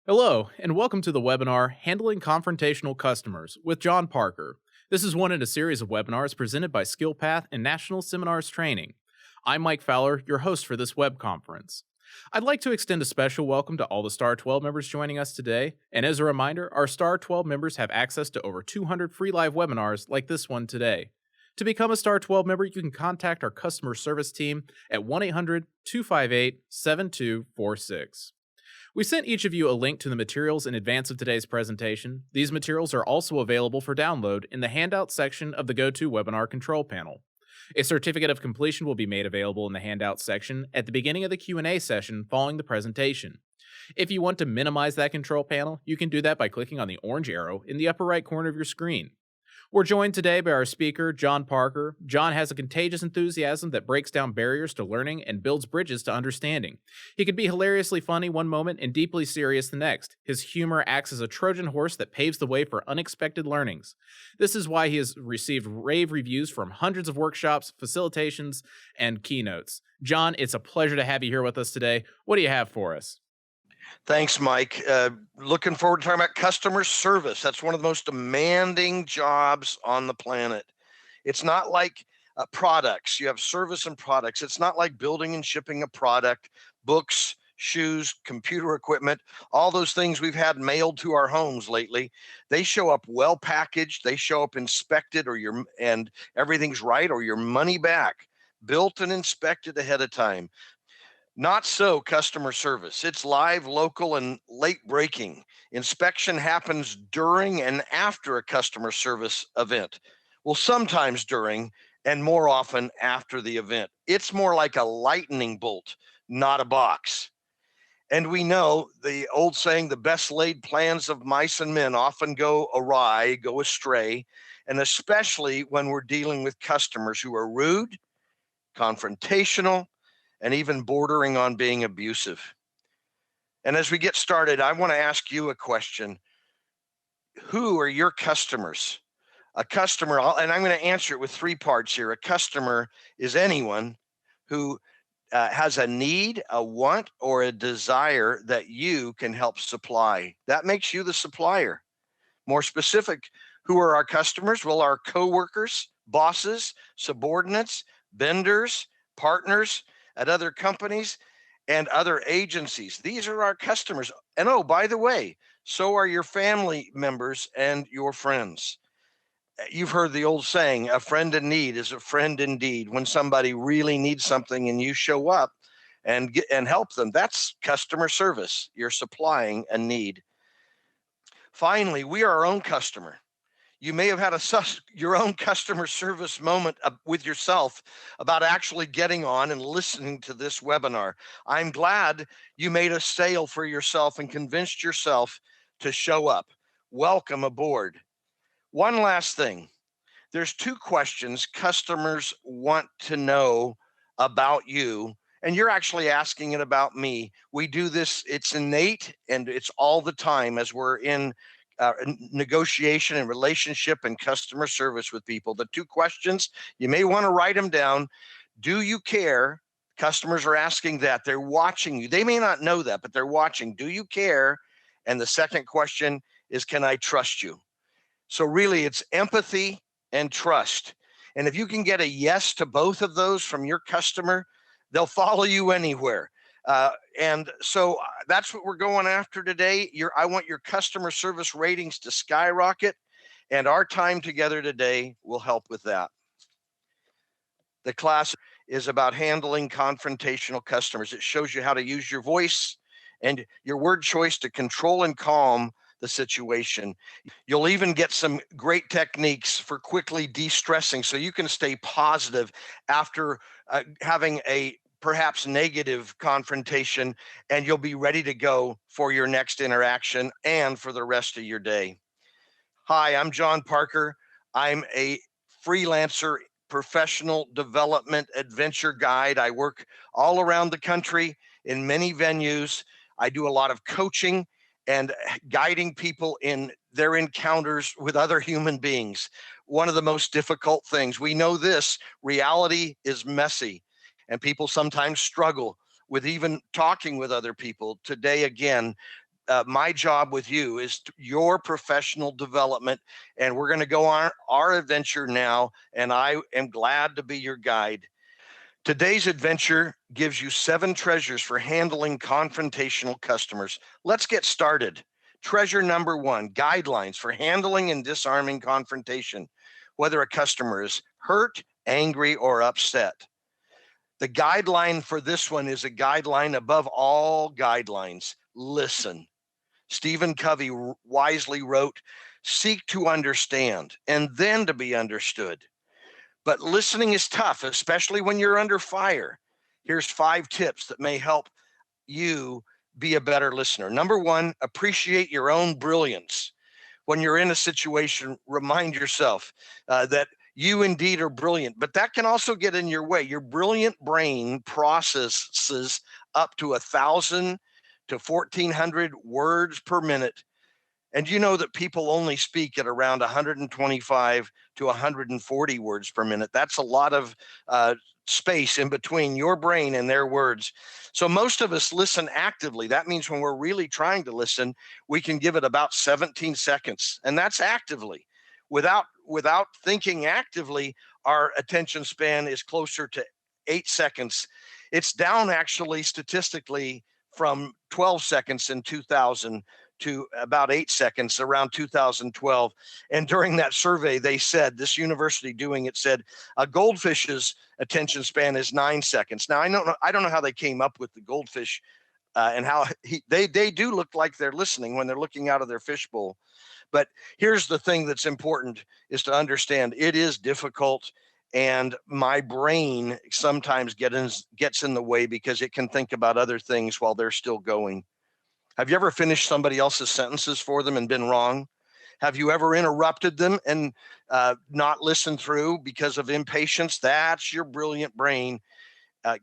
Hello, and welcome to the webinar Handling Confrontational Customers with John Parker. This is one in a series of webinars presented by SkillPath and National Seminars Training. I'm Mike Fowler, your host for this web conference. I'd like to extend a special welcome to all the Star 12 members joining us today, and as a reminder, our Star 12 members have access to over 200 free live webinars like this one today. To become a Star 12 member, you can contact our customer service team at 1 800 258 7246. We sent each of you a link to the materials in advance of today's presentation. These materials are also available for download in the handout section of the GoToWebinar control panel. A certificate of completion will be made available in the handout section at the beginning of the Q&A session following the presentation. If you want to minimize that control panel, you can do that by clicking on the orange arrow in the upper right corner of your screen. We're joined today by our speaker, John Parker. John has a contagious enthusiasm that breaks down barriers to learning and builds bridges to understanding. He can be hilariously funny one moment and deeply serious the next. His humor acts as a Trojan horse that paves the way for unexpected learnings. This is why he has received rave reviews from hundreds of workshops, facilitations, and keynotes. John, it's a pleasure to have you here with us today. What do you have for us? Thanks, Mike. Looking forward to talking about customer service. That's one of the most demanding jobs on the planet. It's not like products. You have service and products. It's not like building and shipping a product, books, shoes, computer equipment, all those things we've had mailed to our homes lately. They show up well packaged. They show up inspected, and everything's right, or your money back, built and inspected ahead of time. Not so customer service. It's live, local, and late breaking. Inspection happens during and after a customer service event. Well, sometimes during and more often after the event. It's more like a lightning bolt, not a box. And we know the old saying, the best laid plans of mice and men often go awry, go astray, and especially when we're dealing with customers who are rude, confrontational, and even bordering on being abusive. And as we get started, I want to ask you a question. Who are your customers? A customer, and I'm going to answer it with three parts here. A customer is anyone who has a need, a want, or a desire that you can help supply. That makes you the supplier. More specific, who are our customers? Well, our coworkers, bosses, subordinates, vendors, partners at other companies and other agencies. These are our customers. And oh, by the way, so are your family members and your friends. You've heard the old saying, a friend in need is a friend indeed. When somebody really needs something and you show up and help them, that's customer service. You're supplying a need. Finally, we are our own customer. You may have had your own customer service moment with yourself about actually getting on and listening to this webinar. I'm glad you made a sale for yourself and convinced yourself to show up. Welcome aboard. One last thing. There's two questions customers want to know about you, and you're actually asking it about me. We do this, it's innate, and it's all the time as we're in negotiation and relationship and customer service with people. The two questions, you may want to write them down. Do you care? Customers are asking that. They're watching you. They may not know that, but they're watching. Do you care? And the second question is, can I trust you? So really, it's empathy and trust. And if you can get a yes to both of those from your customer, they'll follow you anywhere. And so that's what we're going after today. I want your customer service ratings to skyrocket, and our time together today will help with that. The class is about handling confrontational customers. It shows you how to use your voice and your word choice to control and calm the situation. You'll even get some great techniques for quickly de-stressing so you can stay positive after having a perhaps negative confrontation, and you'll be ready to go for your next interaction and for the rest of your day. Hi, I'm John Parker. I'm a freelancer, professional development adventure guide. I work all around the country in many venues. I do a lot of coaching and guiding people in their encounters with other human beings. One of the most difficult things. We know this, reality is messy. And people sometimes struggle with even talking with other people. Today, again, my job with you is your professional development, and we're going to go on our adventure now, and I am glad to be your guide. Today's adventure gives you 7 treasures for handling confrontational customers. Let's get started. Treasure number 1, guidelines for handling and disarming confrontation, whether a customer is hurt, angry, or upset. The guideline for this one is a guideline above all guidelines. Listen. Stephen Covey wisely wrote, seek to understand and then to be understood. But listening is tough, especially when you're under fire. Here's 5 tips that may help you be a better listener. Number 1, appreciate your own brilliance. When you're in a situation, remind yourself that you indeed are brilliant, but that can also get in your way. Your brilliant brain processes up to 1,000 to 1,400 words per minute. And you know that people only speak at around 125 to 140 words per minute. That's a lot of space in between your brain and their words. So most of us listen actively. That means when we're really trying to listen, we can give it about 17 seconds, and that's actively. Without thinking actively, our attention span is closer to 8 seconds. It's down actually statistically from 12 seconds in 2000 to about 8 seconds around 2012. And during that survey, they said, this university doing it said, a goldfish's attention span is 9 seconds. Now, I don't know how they came up with the goldfish and how they do look like they're listening when they're looking out of their fishbowl. But here's the thing that's important is to understand it is difficult, and my brain sometimes gets in the way because it can think about other things while they're still going. Have you ever finished somebody else's sentences for them and been wrong? Have you ever interrupted them and not listened through because of impatience? That's your brilliant brain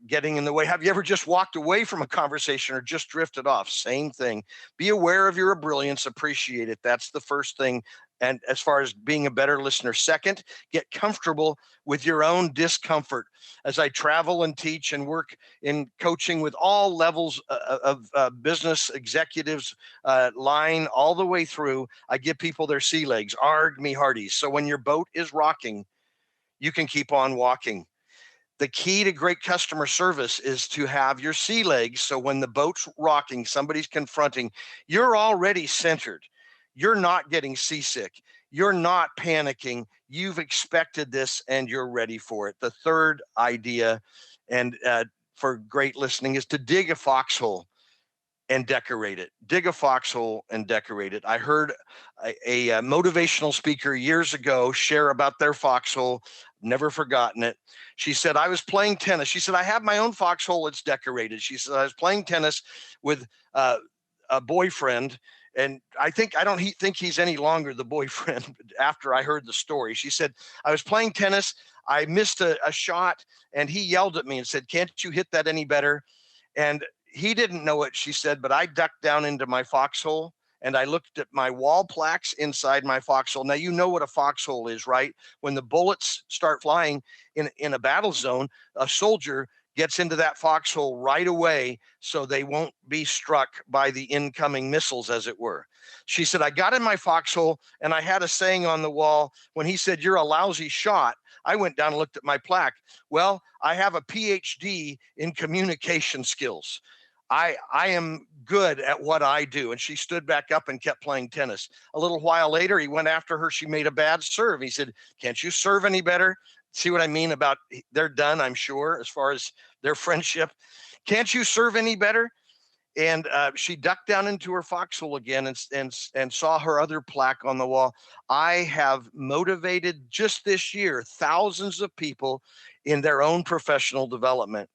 getting in the way. Have you ever just walked away from a conversation or just drifted off? Same thing. Be aware of your brilliance, appreciate it. That's the first thing. And as far as being a better listener, second, get comfortable with your own discomfort. As I travel and teach and work in coaching with all levels of business executives, line all the way through, I give people their sea legs, arg me hearties. So when your boat is rocking, you can keep on walking. The key to great customer service is to have your sea legs. So when the boat's rocking, somebody's confronting, you're already centered. You're not getting seasick. You're not panicking. You've expected this and you're ready for it. The third idea and for great listening is to dig a foxhole and decorate it. Dig a foxhole and decorate it. I heard a motivational speaker years ago share about their foxhole. Never forgotten it. She said, I was playing tennis. She said, I have my own foxhole. It's decorated. She said, I was playing tennis with a boyfriend. And I don't think he's any longer the boyfriend after I heard the story. She said, I was playing tennis. I missed a shot and he yelled at me and said, can't you hit that any better? And he didn't know it, she said, but I ducked down into my foxhole and I looked at my wall plaques inside my foxhole. Now, you know what a foxhole is, right? When the bullets start flying in a battle zone, a soldier gets into that foxhole right away so they won't be struck by the incoming missiles, as it were. She said, I got in my foxhole and I had a saying on the wall. When he said, you're a lousy shot, I went down and looked at my plaque. Well, I have a PhD in communication skills. I am good at what I do. And she stood back up and kept playing tennis. A little while later, he went after her. She made a bad serve. He said, can't you serve any better? See what I mean about they're done, I'm sure, as far as their friendship. Can't you serve any better? And she ducked down into her foxhole again and saw her other plaque on the wall. I have motivated just this year thousands of people in their own professional development.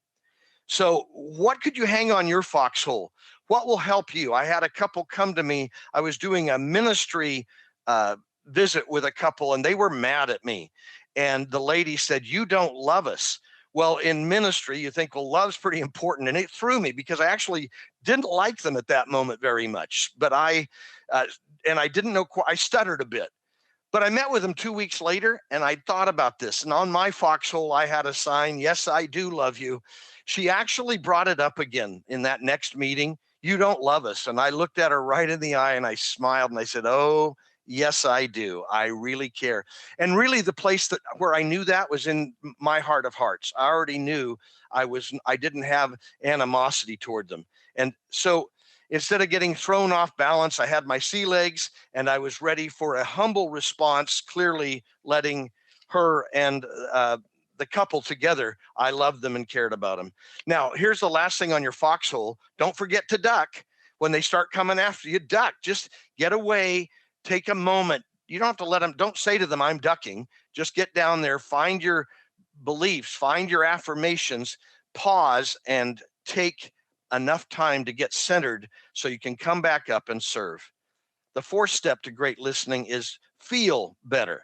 So what could you hang on your foxhole? What will help you? I had a couple come to me. I was doing a ministry visit with a couple and they were mad at me. And the lady said, you don't love us. Well, in ministry, you think, well, love's pretty important. And it threw me because I actually didn't like them at that moment very much. But I didn't know, I stuttered a bit. But I met with them 2 weeks later and I thought about this. And on my foxhole, I had a sign, yes, I do love you. She actually brought it up again in that next meeting. you don't love us. And I looked at her right in the eye and I smiled and I said, oh, yes, I do. I really care. And really the place where I knew that was in my heart of hearts. I already knew I didn't have animosity toward them. And so instead of getting thrown off balance, I had my sea legs and I was ready for a humble response, clearly letting her and the couple together, I loved them and cared about them. Now, here's the last thing on your foxhole. Don't forget to duck. When they start coming after you, duck. Just get away, take a moment. You don't have to let them, don't say to them, I'm ducking. Just get down there, find your beliefs, find your affirmations, pause, and take enough time to get centered so you can come back up and serve. The fourth step to great listening is feel better.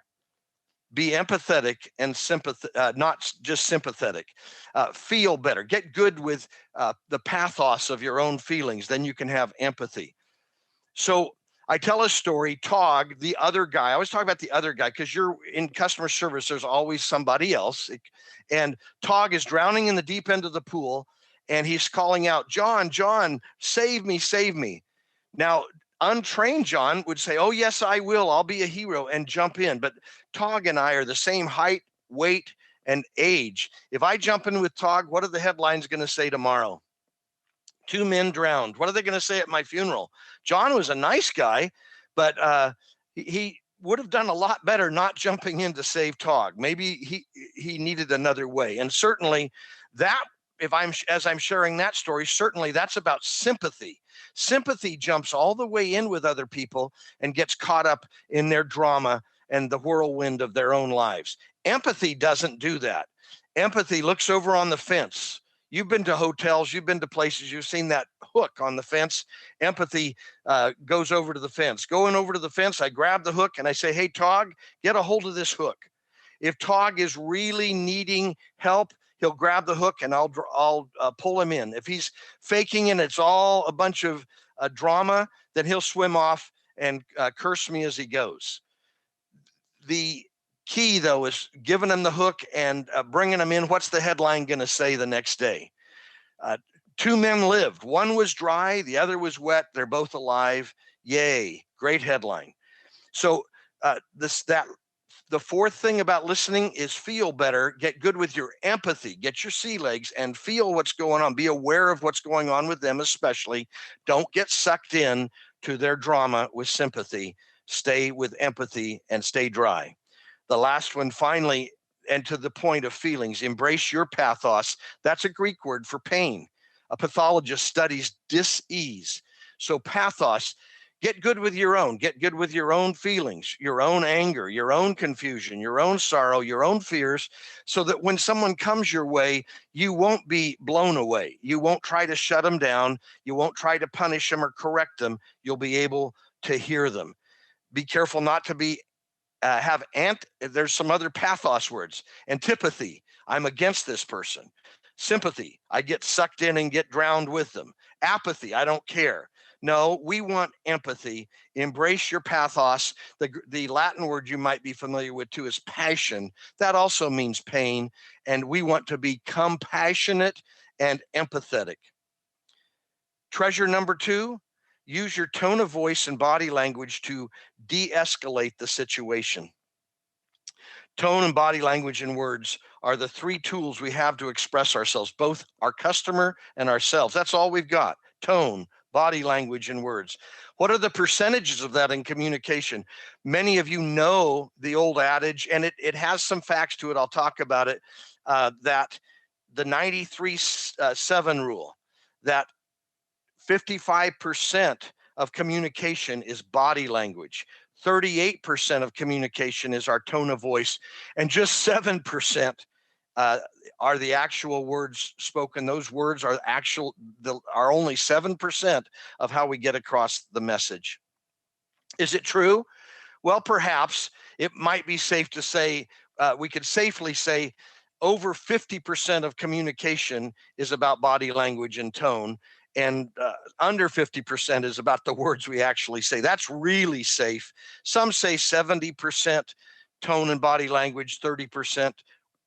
Be empathetic and not just sympathetic. Feel better. Get good with the pathos of your own feelings. Then you can have empathy. So I tell a story. Tog, the other guy, I always talk about the other guy because you're in customer service. There's always somebody else. And Tog is drowning in the deep end of the pool. And he's calling out, John, John, save me, save me. Now, untrained John would say, oh, yes, I will. I'll be a hero and jump in. But Tog and I are the same height, weight, and age. If I jump in with Tog, what are the headlines going to say tomorrow? 2 men drowned. What are they going to say at my funeral? John was a nice guy, but he would have done a lot better not jumping in to save Tog. Maybe he needed another way. And certainly that, as I'm sharing that story, certainly that's about sympathy. Sympathy jumps all the way in with other people and gets caught up in their drama and the whirlwind of their own lives. Empathy doesn't do that. Empathy looks over on the fence. You've been to hotels, you've been to places, you've seen that hook on the fence. Empathy goes over to the fence. Going over to the fence, I grab the hook and I say, hey, Tog, get a hold of this hook. If Tog is really needing help, he'll grab the hook and I'll pull him in. If he's faking and it's all a bunch of drama, then he'll swim off and curse me as he goes. The key, though, is giving him the hook and bringing him in. What's the headline going to say the next day? 2 men lived. One was dry, the other was wet. They're both alive. Yay. Great headline. So the fourth thing about listening is feel better. Get good with your empathy. Get your sea legs and feel what's going on. Be aware of what's going on with them, especially. Don't get sucked in to their drama with sympathy. Stay with empathy and stay dry. The last one, finally, and to the point of feelings, embrace your pathos. That's a Greek word for pain. A pathologist studies dis-ease. So pathos, get good with your own. Get good with your own feelings, your own anger, your own confusion, your own sorrow, your own fears, so that when someone comes your way, you won't be blown away. You won't try to shut them down. You won't try to punish them or correct them. You'll be able to hear them. Be careful not to be there's some other pathos words. Antipathy, I'm against this person. Sympathy, I get sucked in and get drowned with them. Apathy, I don't care. No, we want empathy. Embrace your pathos. The Latin word you might be familiar with too is passion. That also means pain. And we want to be compassionate and empathetic. Treasure number 2, use your tone of voice and body language to de-escalate the situation. Tone and body language and words are the 3 tools we have to express ourselves, both our customer and ourselves. That's all we've got: tone, body language, and words. What are the percentages of that in communication? Many of you know the old adage, and it has some facts to it. I'll talk about it, that the 93-7 rule, that 55% of communication is body language. 38% of communication is our tone of voice, and just 7% are the actual words spoken. Those words are only 7% of how we get across the message. Is it true? Well, perhaps it might be safe to say, we could safely say over 50% of communication is about body language and tone, and under 50% is about the words we actually say. That's really safe. Some say 70% tone and body language, 30%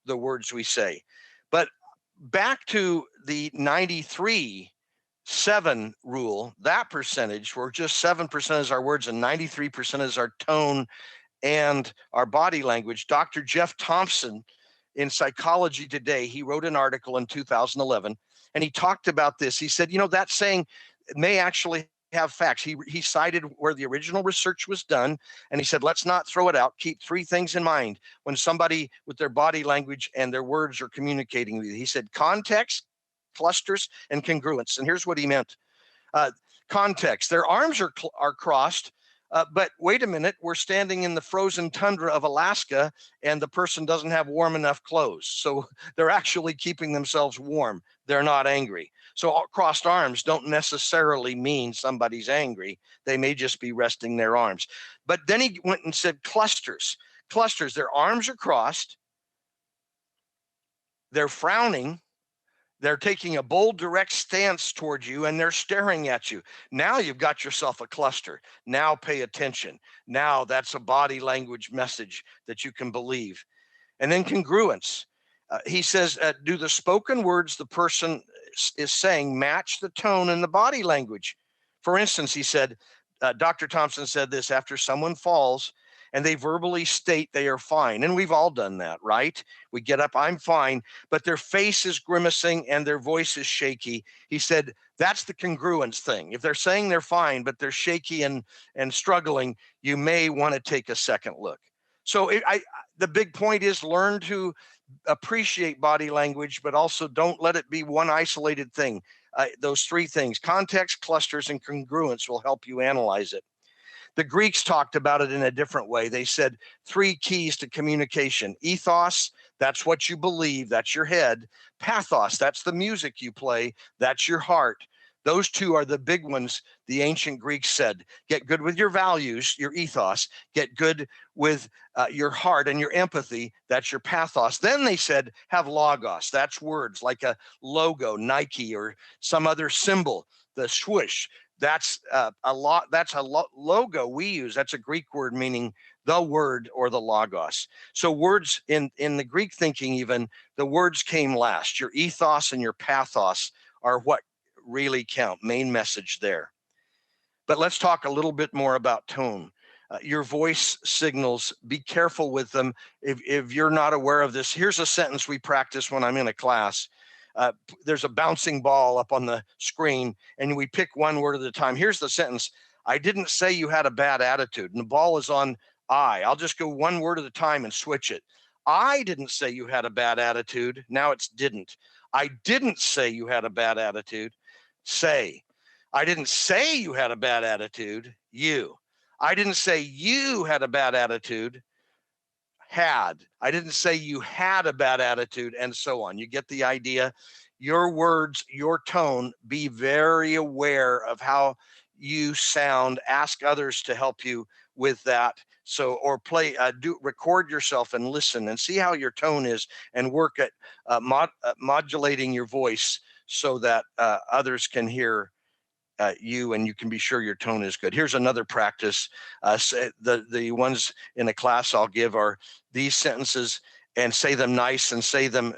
the words we say. But back to the 93 seven rule, that percentage, where just 7% is our words and 93% is our tone and our body language. Dr. Jeff Thompson in Psychology Today, he wrote an article in 2011 and he talked about this. He said, that saying may actually have facts. He cited where the original research was done, and he said, let's not throw it out. Keep three things in mind when somebody with their body language and their words are communicating with you. He said, context, clusters, and congruence. And here's what he meant. Context, their arms are crossed, but wait a minute, we're standing in the frozen tundra of Alaska and the person doesn't have warm enough clothes. So they're actually keeping themselves warm. They're not angry. So crossed arms don't necessarily mean somebody's angry. They may just be resting their arms. But then he went and said clusters. Clusters, their arms are crossed. They're frowning. They're taking a bold, direct stance towards you and they're staring at you. Now you've got yourself a cluster. Now pay attention. Now that's a body language message that you can believe. And then congruence. He says, do the spoken words the person is saying match the tone and the body language? For instance, he said, Dr. Thompson said this, after someone falls, and they verbally state they are fine. And we've all done that, right? We get up, I'm fine, but their face is grimacing and their voice is shaky. He said, that's the congruence thing. If they're saying they're fine, but they're shaky and struggling, you may want to take a second look. So the big point is learn to appreciate body language, but also don't let it be one isolated thing. Those three things, context, clusters, and congruence, will help you analyze it. The Greeks talked about it in a different way. They said three keys to communication. Ethos, that's what you believe, that's your head. Pathos, that's the music you play, that's your heart. Those two are the big ones the ancient Greeks said. Get good with your values, your ethos. Get good with your heart and your empathy, that's your pathos. Then they said have logos, that's words like a logo, Nike, or some other symbol, the swoosh. That's logo we use. That's a Greek word meaning the word or the logos. So words in the Greek thinking, even the words came last. Your ethos and your pathos are what really count. Main message there. But let's talk a little bit more about tone. Your voice signals, be careful with them. If you're not aware of this, here's a sentence we practice when I'm in a class. There's a bouncing ball up on the screen and we pick one word at a time. Here's the sentence. I didn't say you had a bad attitude. And the ball is on I. I'll just go one word at a time and switch it. I didn't say you had a bad attitude. Now it's didn't. I didn't say you had a bad attitude. Say. I didn't say you had a bad attitude. You. I didn't say you had a bad attitude. Had. I didn't say you had a bad attitude, and so on. You get the idea. Your words, your tone, be very aware of how you sound. Ask others to help you with that. So, or record yourself and listen and see how your tone is and work at modulating your voice so that others can hear you and you can be sure your tone is good. Here's another practice. The ones in a class I'll give are these sentences and say them nice and say them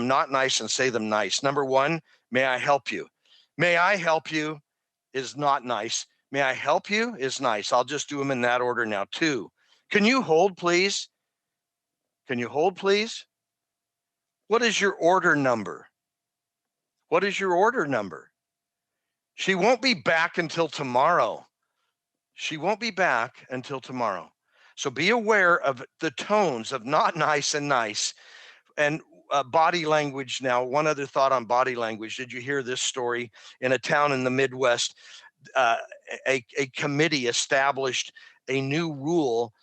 not nice and say them nice. Number one, may I help you? May I help you is not nice. May I help you is nice. I'll just do them in that order now. Two, can you hold please? Can you hold please? What is your order number? What is your order number? She won't be back until tomorrow. She won't be back until tomorrow. So be aware of the tones of not nice and nice. And body language. Now, one other thought on body language. Did you hear this story? In a town in the Midwest, a committee established a new rule,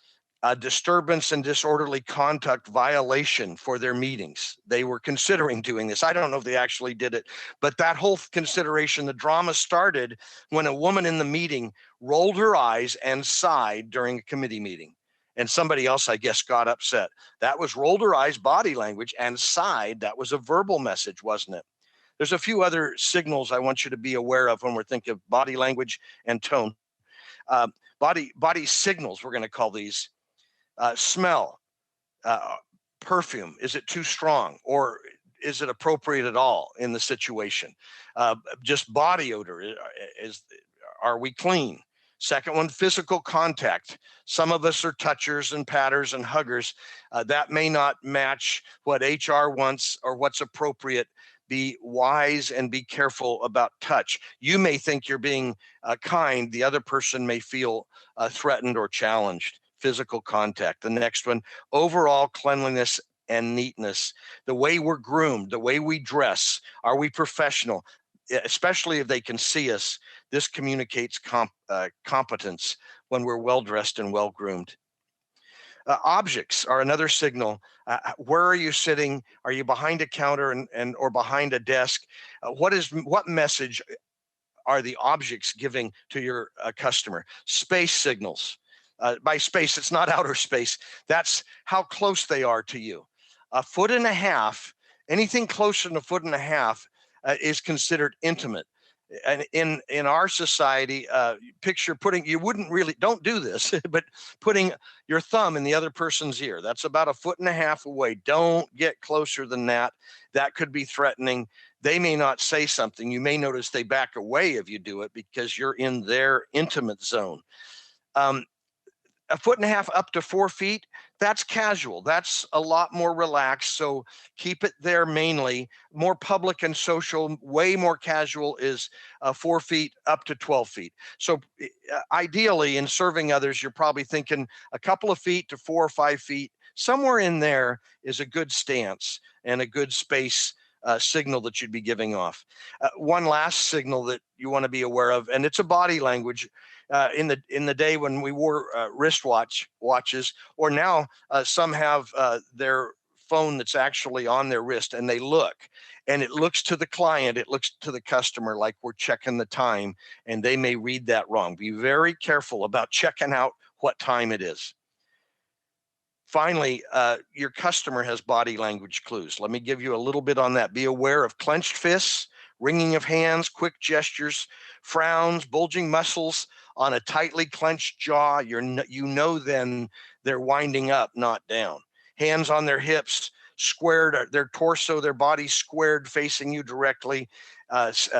disturbance and disorderly conduct violation for their meetings. They were considering doing this. I don't know if they actually did it, but that whole consideration, the drama started when a woman in the meeting rolled her eyes and sighed during a committee meeting. And somebody else, I guess, got upset. That was rolled her eyes, body language, and sighed. That was a verbal message, wasn't it? There's a few other signals I want you to be aware of when we're thinking of body language and tone. Body signals, we're going to call these. Smell, perfume, is it too strong? Or is it appropriate at all in the situation? Just body odor, are we clean? Second one, physical contact. Some of us are touchers and patters and huggers. That may not match what HR wants or what's appropriate. Be wise and be careful about touch. You may think you're being kind. The other person may feel threatened or challenged. Physical contact. The next one, overall cleanliness and neatness. The way we're groomed, the way we dress. Are we professional? Especially if they can see us, this communicates competence when we're well dressed and well groomed. Objects are another signal. Where are you sitting? Are you behind a counter and or behind a desk? What message are the objects giving to your customer? Space signals. By space, it's not outer space. That's how close they are to you. A foot and a half, anything closer than a foot and a half is considered intimate. And in our society, picture putting, you wouldn't really, don't do this, but putting your thumb in the other person's ear. That's about a foot and a half away. Don't get closer than that. That could be threatening. They may not say something. You may notice they back away if you do it because you're in their intimate zone. A foot and a half up to 4 feet, that's casual. That's a lot more relaxed. So keep it there mainly. More public and social, way more casual is 4 feet up to 12 feet. So ideally, in serving others, you're probably thinking a couple of feet to 4 or 5 feet. Somewhere in there is a good stance and a good space signal that you'd be giving off. One last signal that you want to be aware of, and it's a body language. In the day when we wore watches, or now some have their phone that's actually on their wrist, and they look, and it looks to the client, it looks to the customer like we're checking the time, and they may read that wrong. Be very careful about checking out what time it is. Finally, your customer has body language clues. Let me give you a little bit on that. Be aware of clenched fists, wringing of hands, quick gestures, frowns, bulging muscles on a tightly clenched jaw. You know then they're winding up, not down. Hands on their hips, squared, their torso, their body squared, facing you directly,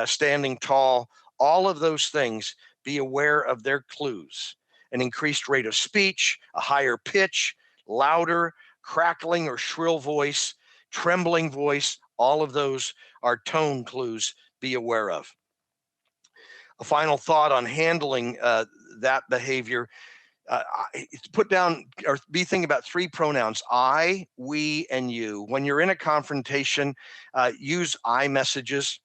standing tall. All of those things, be aware of their clues. An increased rate of speech, a higher pitch, louder, crackling or shrill voice, trembling voice, all of those are tone clues. Be aware of. A final thought on handling that behavior. Put down or be thinking about 3 pronouns: I, we, and you. When you're in a confrontation, use I messages.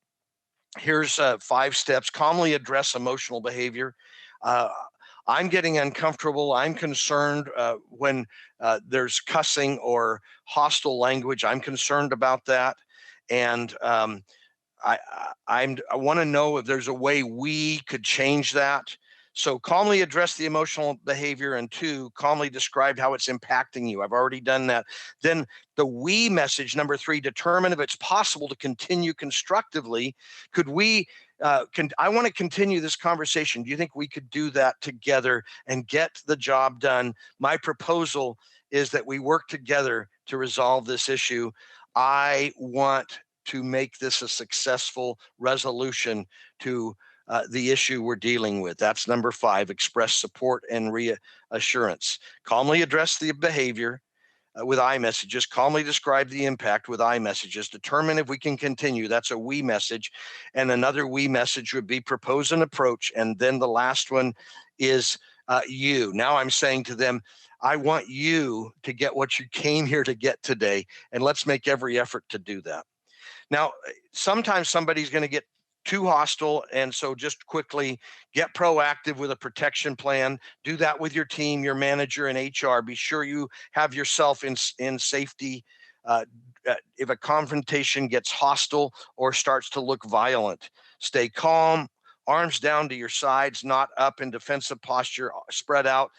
Here's 5 steps. Calmly address emotional behavior. I'm getting uncomfortable. I'm concerned when there's cussing or hostile language. I'm concerned about that. And I want to know if there's a way we could change that. So calmly address the emotional behavior, and 2, calmly describe how it's impacting you. I've already done that. Then the we message, number 3, determine if it's possible to continue constructively. Could we, I want to continue this conversation. Do you think we could do that together and get the job done? My proposal is that we work together to resolve this issue. I want to make this a successful resolution to the issue we're dealing with. That's number 5, express support and reassurance. Calmly address the behavior with I messages. Calmly describe the impact with I messages. Determine if we can continue. That's a we message. And another we message would be propose an approach. And then the last one is you. Now I'm saying to them, I want you to get what you came here to get today, and let's make every effort to do that. Now, sometimes somebody's going to get too hostile, and so just quickly get proactive with a protection plan. Do that with your team, your manager, and HR. Be sure you have yourself in safety. If a confrontation gets hostile or starts to look violent, stay calm, arms down to your sides, not up in defensive posture, spread out,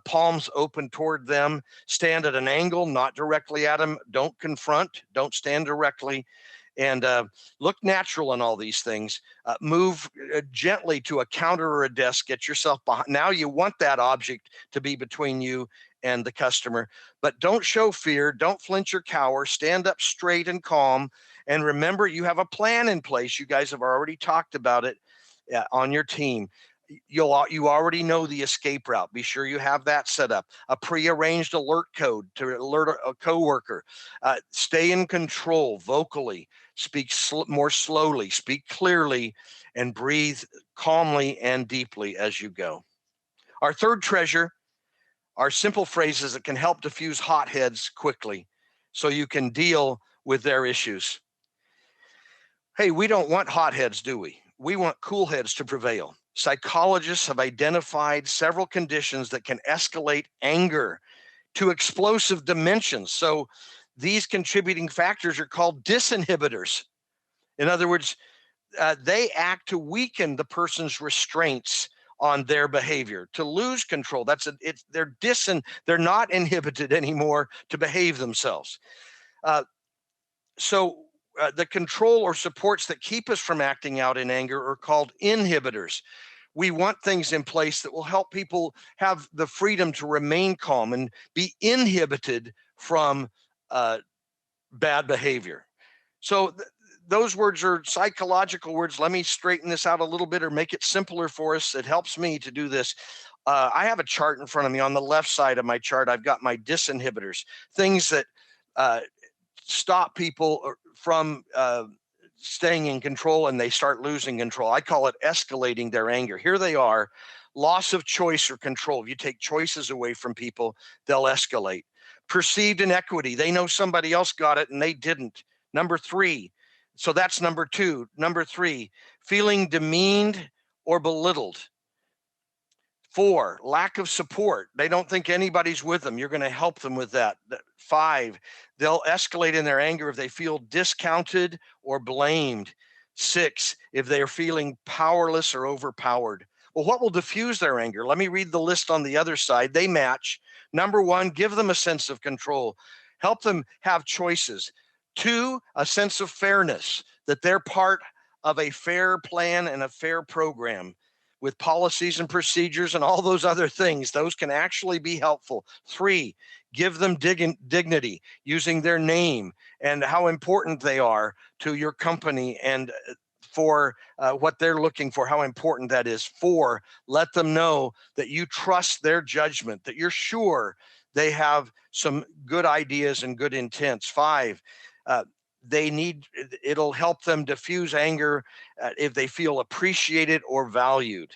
palms open toward them. Stand at an angle, not directly at them. Don't confront, don't stand directly. And look natural in all these things. Move gently to a counter or a desk. Get yourself behind. Now you want that object to be between you and the customer. But don't show fear, don't flinch or cower, stand up straight and calm. And remember, you have a plan in place. You guys have already talked about it on your team. You already know the escape route. Be sure you have that set up. A prearranged alert code to alert a coworker. Stay in control vocally. Speak more slowly. Speak clearly, and breathe calmly and deeply as you go. Our third treasure are simple phrases that can help diffuse hotheads quickly, so you can deal with their issues. Hey, we don't want hotheads, do we? We want cool heads to prevail. Psychologists have identified several conditions that can escalate anger to explosive dimensions. So these contributing factors are called disinhibitors. In other words, they act to weaken the person's restraints on their behavior, to lose control. They're not inhibited anymore to behave themselves. So the control or supports that keep us from acting out in anger are called inhibitors. We want things in place that will help people have the freedom to remain calm and be inhibited from bad behavior. So those words are psychological words. Let me straighten this out a little bit or make it simpler for us. It helps me to do this. I have a chart in front of me. On the left side of my chart, I've got my disinhibitors, things that stop people from staying in control, and they start losing control. I call it escalating their anger. Here they are: loss of choice or control. If you take choices away from people, they'll escalate. Perceived inequity. They know somebody else got it and they didn't. Number 3. So that's number 2. Number 3, feeling demeaned or belittled. 4, lack of support. They don't think anybody's with them. You're going to help them with that. 5, they'll escalate in their anger if they feel discounted or blamed. 6, if they're feeling powerless or overpowered. Well, what will diffuse their anger? Let me read the list on the other side. They match. Number 1, give them a sense of control. Help them have choices. 2, a sense of fairness, that they're part of a fair plan and a fair program with policies and procedures and all those other things. Those can actually be helpful. 3, give them dignity, using their name and how important they are to your company and for what they're looking for, how important that is. 4, let them know that you trust their judgment, that you're sure they have some good ideas and good intents. 5, it'll help them diffuse anger if they feel appreciated or valued.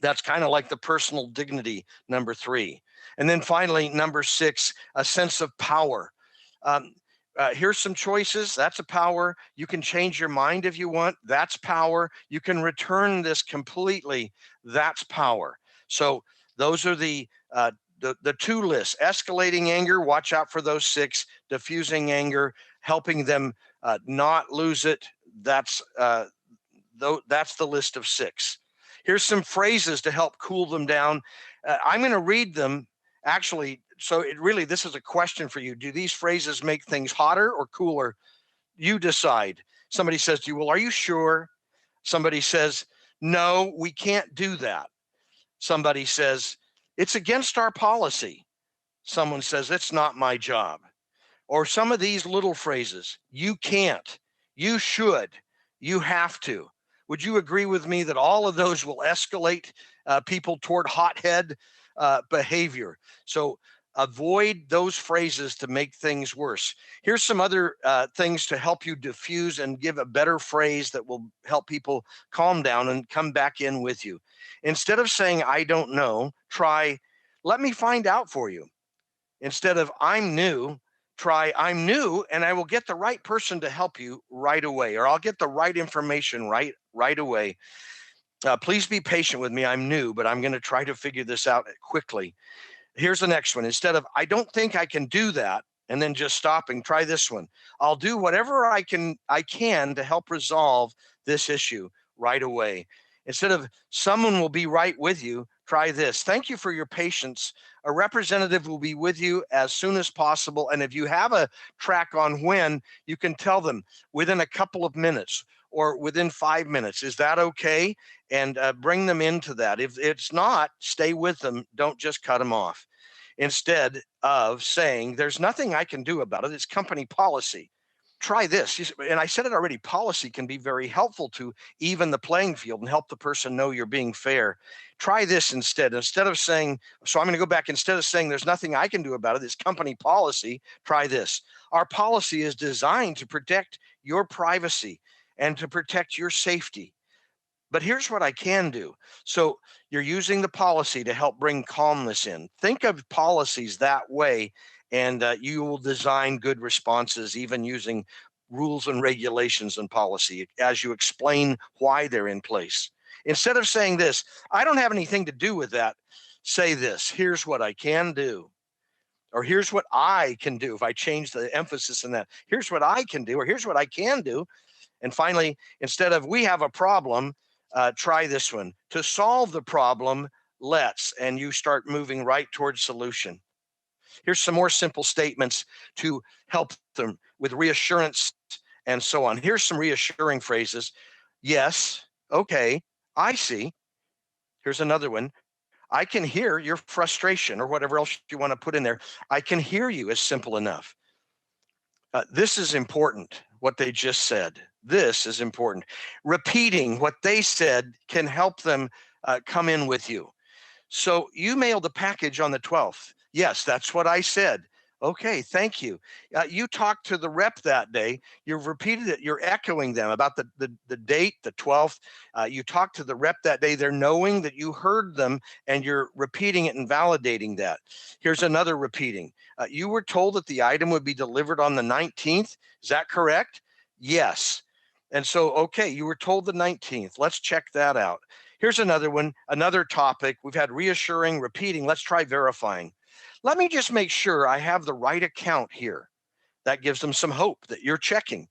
That's kind of like the personal dignity, number 3. And then finally, number 6, a sense of power. Here's some choices. That's a power. You can change your mind if you want. That's power. You can return this completely. That's power. So those are the 2 lists. Escalating anger, watch out for those 6. Diffusing anger, helping them not lose it. That's the list of 6. Here's some phrases to help cool them down. I'm going to read them actually. So this is a question for you. Do these phrases make things hotter or cooler? You decide. Somebody says to you, well, are you sure? Somebody says, no, we can't do that. Somebody says, it's against our policy. Someone says, it's not my job. Or some of these little phrases: you can't, you should, you have to. Would you agree with me that all of those will escalate people toward hothead behavior? So avoid those phrases to make things worse. Here's some other things to help you diffuse and give a better phrase that will help people calm down and come back in with you. Instead of saying, I don't know, try, let me find out for you. Instead of I'm new, try I'm new and I will get the right person to help you right away, or I'll get the right information right away. Please be patient with me. I'm new, but I'm going to try to figure this out quickly. Here's the next one. Instead of I don't think I can do that, and then just stopping, try this one. I'll do whatever I can to help resolve this issue right away. Instead of someone will be right with you, try this. Thank you for your patience. A representative will be with you as soon as possible. And if you have a track on when, you can tell them within a couple of minutes or within 5 minutes. Is that okay? And bring them into that. If it's not, stay with them. Don't just cut them off. instead of saying, there's nothing I can do about it. It's company policy. Try this. And I said it already, policy can be very helpful to even the playing field and help the person know you're being fair. Try this instead. Instead of saying, so I'm going to go back, instead of saying there's nothing I can do about it, it's company policy, try this. Our policy is designed to protect your privacy and to protect your safety. But here's what I can do. So you're using the policy to help bring calmness in. Think of policies that way, and you will design good responses, even using rules and regulations and policy as you explain why they're in place. Instead of saying this, I don't have anything to do with that, say this, here's what I can do. Or here's what I can do. If I change the emphasis in that, here's what I can do, or here's what I can do. And finally, instead of we have a problem, try this one. To solve the problem, let's, and you start moving right towards solution. Here's some more simple statements to help them with reassurance and so on. Here's some reassuring phrases. Yes, okay, I see. Here's another one. I can hear your frustration, or whatever else you want to put in there. I can hear you is simple enough. This is important, what they just said. This is important. Repeating what they said can help them come in with you. So you mailed the package on the 12th. Yes, that's what I said. Okay, thank you. You talked to the rep that day. You've repeated it. You're echoing them about the date, the 12th. You talked to the rep that day. They're knowing that you heard them, and you're repeating it and validating that. Here's another repeating. You were told that the item would be delivered on the 19th. Is that correct? Yes. And so, okay, you were told the 19th. Let's check that out. Here's another one, another topic. We've had reassuring, repeating. Let's try verifying. Let me just make sure I have the right account here. That gives them some hope that you're checking.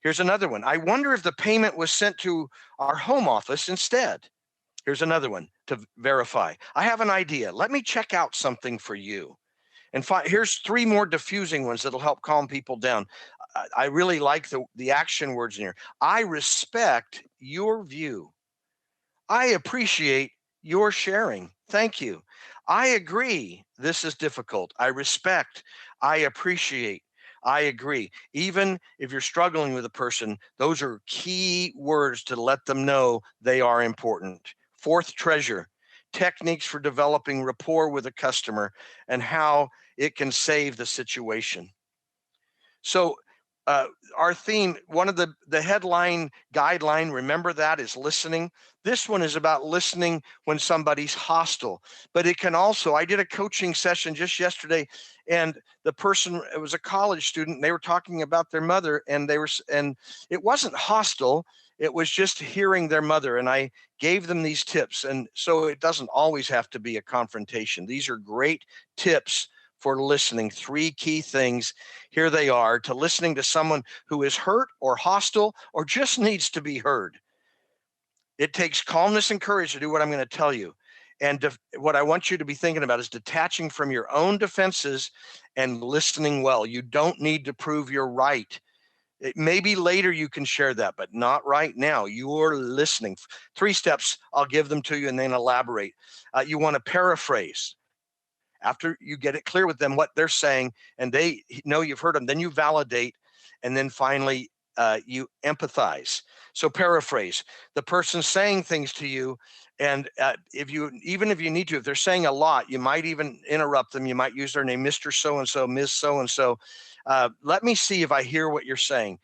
Here's another one. I wonder if the payment was sent to our home office instead. Here's another one to verify. I have an idea. Let me check out something for you. And here's three more diffusing ones that'll help calm people down. I really like the action words in here. I respect your view. I appreciate your sharing. Thank you. I agree. This is difficult. I respect. I appreciate. I agree. Even if you're struggling with a person, those are key words to let them know they are important. Fourth treasure, techniques for developing rapport with a customer and how it can save the situation. So our theme, one of the headline guideline, remember that, is listening. This one is about listening when somebody's hostile, but it can also, I did a coaching session just yesterday, and the person, it was a college student, and they were talking about their mother, and it wasn't hostile. It was just hearing their mother, and I gave them these tips. And so it doesn't always have to be a confrontation. These are great tips for listening. Three key things. Here they are: to listening to someone who is hurt or hostile or just needs to be heard. It takes calmness and courage to do what I'm going to tell you. And what I want you to be thinking about is detaching from your own defenses and listening well. You don't need to prove you're right. Maybe later you can share that, but not right now. You're listening. 3 steps, I'll give them to you and then elaborate. You want to paraphrase. After you get it clear with them what they're saying and they know you've heard them, then you validate, and then finally you empathize. So paraphrase. The person's saying things to you, and even if you need to, if they're saying a lot, you might even interrupt them. You might use their name, Mr. So-and-so, Ms. So-and-so. Let me see if I hear what you're saying.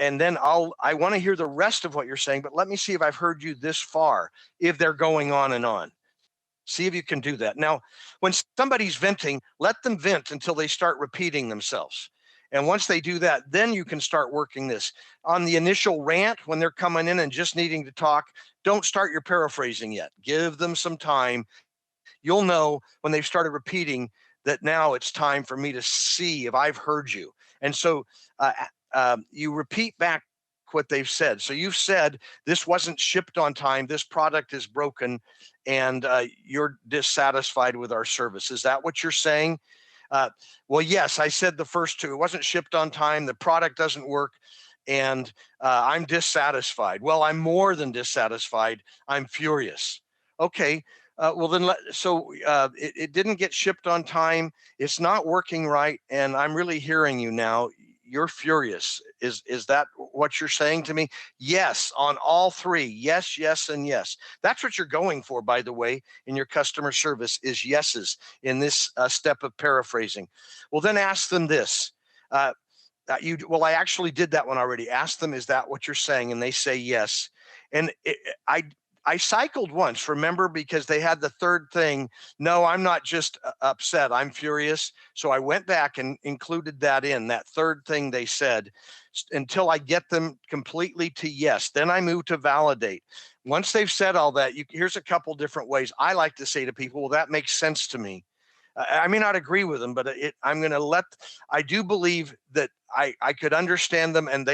And then I want to hear the rest of what you're saying, but let me see if I've heard you this far, if they're going on and on. See if you can do that. Now, when somebody's venting, let them vent until they start repeating themselves. And once they do that, then you can start working this. On the initial rant, when they're coming in and just needing to talk, don't start your paraphrasing yet. Give them some time. You'll know when they've started repeating that now it's time for me to see if I've heard you. And so you repeat back what they've said. So you've said, this wasn't shipped on time, this product is broken, and you're dissatisfied with our service. Is that what you're saying? Well, yes, I said the first two. It wasn't shipped on time, the product doesn't work, and I'm dissatisfied. Well, I'm more than dissatisfied, I'm furious. Okay, Well, then, it didn't get shipped on time. It's not working right. And I'm really hearing you now. You're furious. Is that what you're saying to me? Yes, on all three. Yes, yes, and yes. That's what you're going for, by the way, in your customer service is yeses in this step of paraphrasing. Well, then ask them this. I actually did that one already. Ask them, is that what you're saying? And they say yes. And I cycled once, remember, because they had the third thing. No, I'm not just upset, I'm furious. So I went back and included that in that third thing they said until I get them completely to yes. Then I move to validate. Once they've said all that, here's a couple different ways I like to say to people, well, that makes sense to me. I may not agree with them, but I'm going to I do believe that I could understand them, and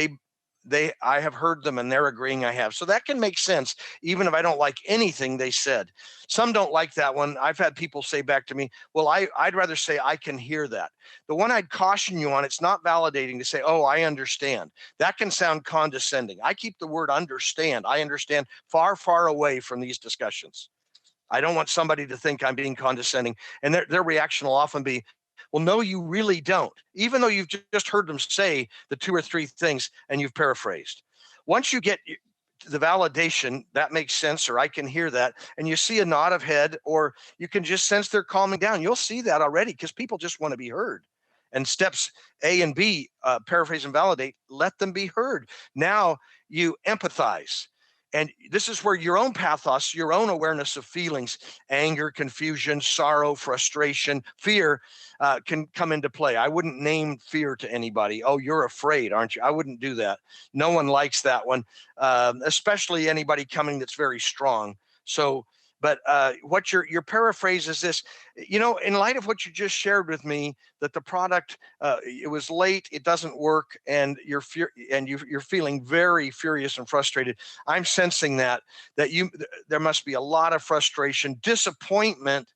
I have heard them and they're agreeing I have. So that can make sense, even if I don't like anything they said. Some don't like that one. I've had people say back to me, well, I'd rather say I can hear that. The one I'd caution you on, it's not validating to say, oh, I understand. That can sound condescending. I keep the word understand. I understand far, far away from these discussions. I don't want somebody to think I'm being condescending. And their reaction will often be, well, no, you really don't, even though you've just heard them say the two or three things and you've paraphrased. Once you get the validation, that makes sense, or I can hear that, and you see a nod of head, or you can just sense they're calming down. You'll see that already because people just want to be heard. And steps A and B, paraphrase and validate, let them be heard. Now you empathize. And this is where your own pathos, your own awareness of feelings, anger, confusion, sorrow, frustration, fear can come into play. I wouldn't name fear to anybody. Oh, you're afraid, aren't you? I wouldn't do that. No one likes that one, especially anybody coming that's very strong. So, but what your paraphrase is this, in light of what you just shared with me, that the product, it was late, it doesn't work, and you're feeling very furious and frustrated. I'm sensing that there must be a lot of frustration, disappointment,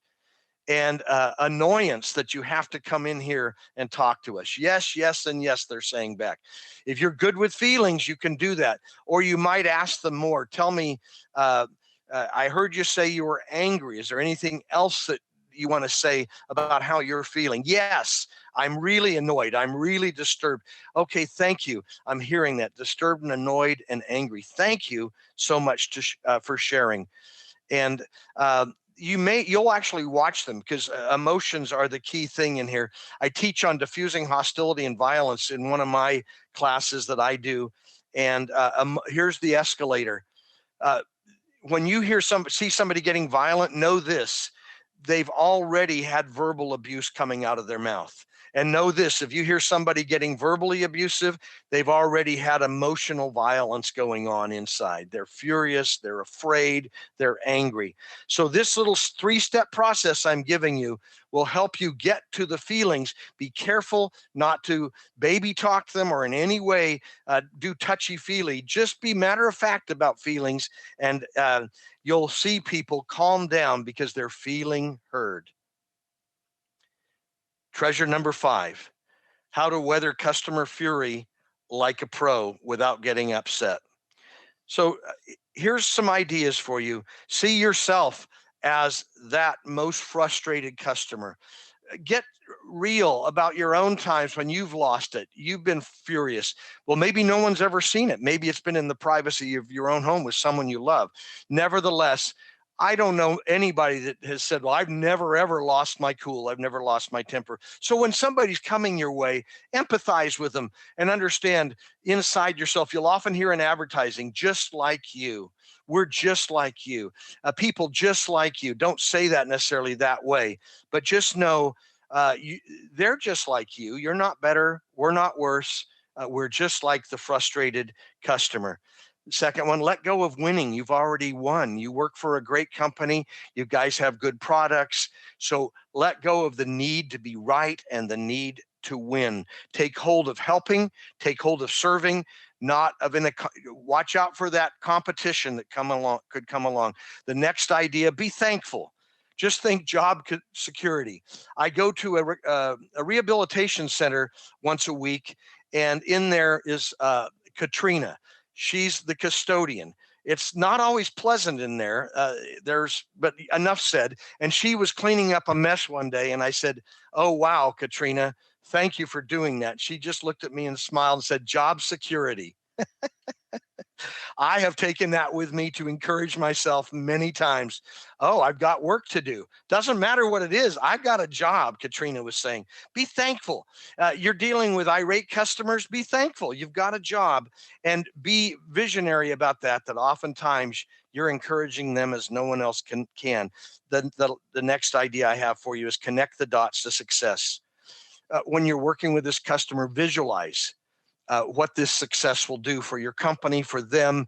and annoyance that you have to come in here and talk to us. Yes, yes, and yes, they're saying back. If you're good with feelings, you can do that. Or you might ask them more. Tell me, I heard you say you were angry. Is there anything else that you want to say about how you're feeling? Yes, I'm really annoyed. I'm really disturbed. Okay, thank you. I'm hearing that. Disturbed and annoyed and angry. Thank you so much for sharing. And you'll actually watch them, because emotions are the key thing in here. I teach on diffusing hostility and violence in one of my classes that I do. And here's the escalator. When you see somebody getting violent, know this: they've already had verbal abuse coming out of their mouth. And know this: if you hear somebody getting verbally abusive, they've already had emotional violence going on inside. They're furious, they're afraid, they're angry. So this little 3-step process I'm giving you will help you get to the feelings. Be careful not to baby talk them or in any way do touchy-feely. Just be matter of fact about feelings, and you'll see people calm down because they're feeling heard. Treasure number 5, how to weather customer fury like a pro without getting upset. So here's some ideas for you. See yourself as that most frustrated customer. Get real about your own times when you've lost it. You've been furious. Well, maybe no one's ever seen it. Maybe it's been in the privacy of your own home with someone you love. Nevertheless, I don't know anybody that has said, well, I've never, ever lost my cool. I've never lost my temper. So when somebody's coming your way, empathize with them and understand inside yourself. You'll often hear in advertising, just like you. We're just like you. People just like you. Don't say that necessarily that way, but just know they're just like you. You're not better. We're not worse. We're just like the frustrated customer. Second one, let go of winning. You've already won. You work for a great company. You guys have good products. So let go of the need to be right and the need to win. Take hold of helping, take hold of serving, not of watch out for that competition that could come along. The next idea, be thankful. Just think job security. I go to a rehabilitation center once a week, and in there is Katrina. She's the custodian. It's not always pleasant in there. But enough said. And she was cleaning up a mess one day, and I said, "Oh, wow, Katrina, thank you for doing that." She just looked at me and smiled and said, "Job security." I have taken that with me to encourage myself many times. Oh, I've got work to do. Doesn't matter what it is. I've got a job, Katrina was saying. Be thankful. You're dealing with irate customers. Be thankful. You've got a job, and be visionary about that, that oftentimes you're encouraging them as no one else can. The next idea I have for you is connect the dots to success. When you're working with this customer, visualize what this success will do for your company, for them.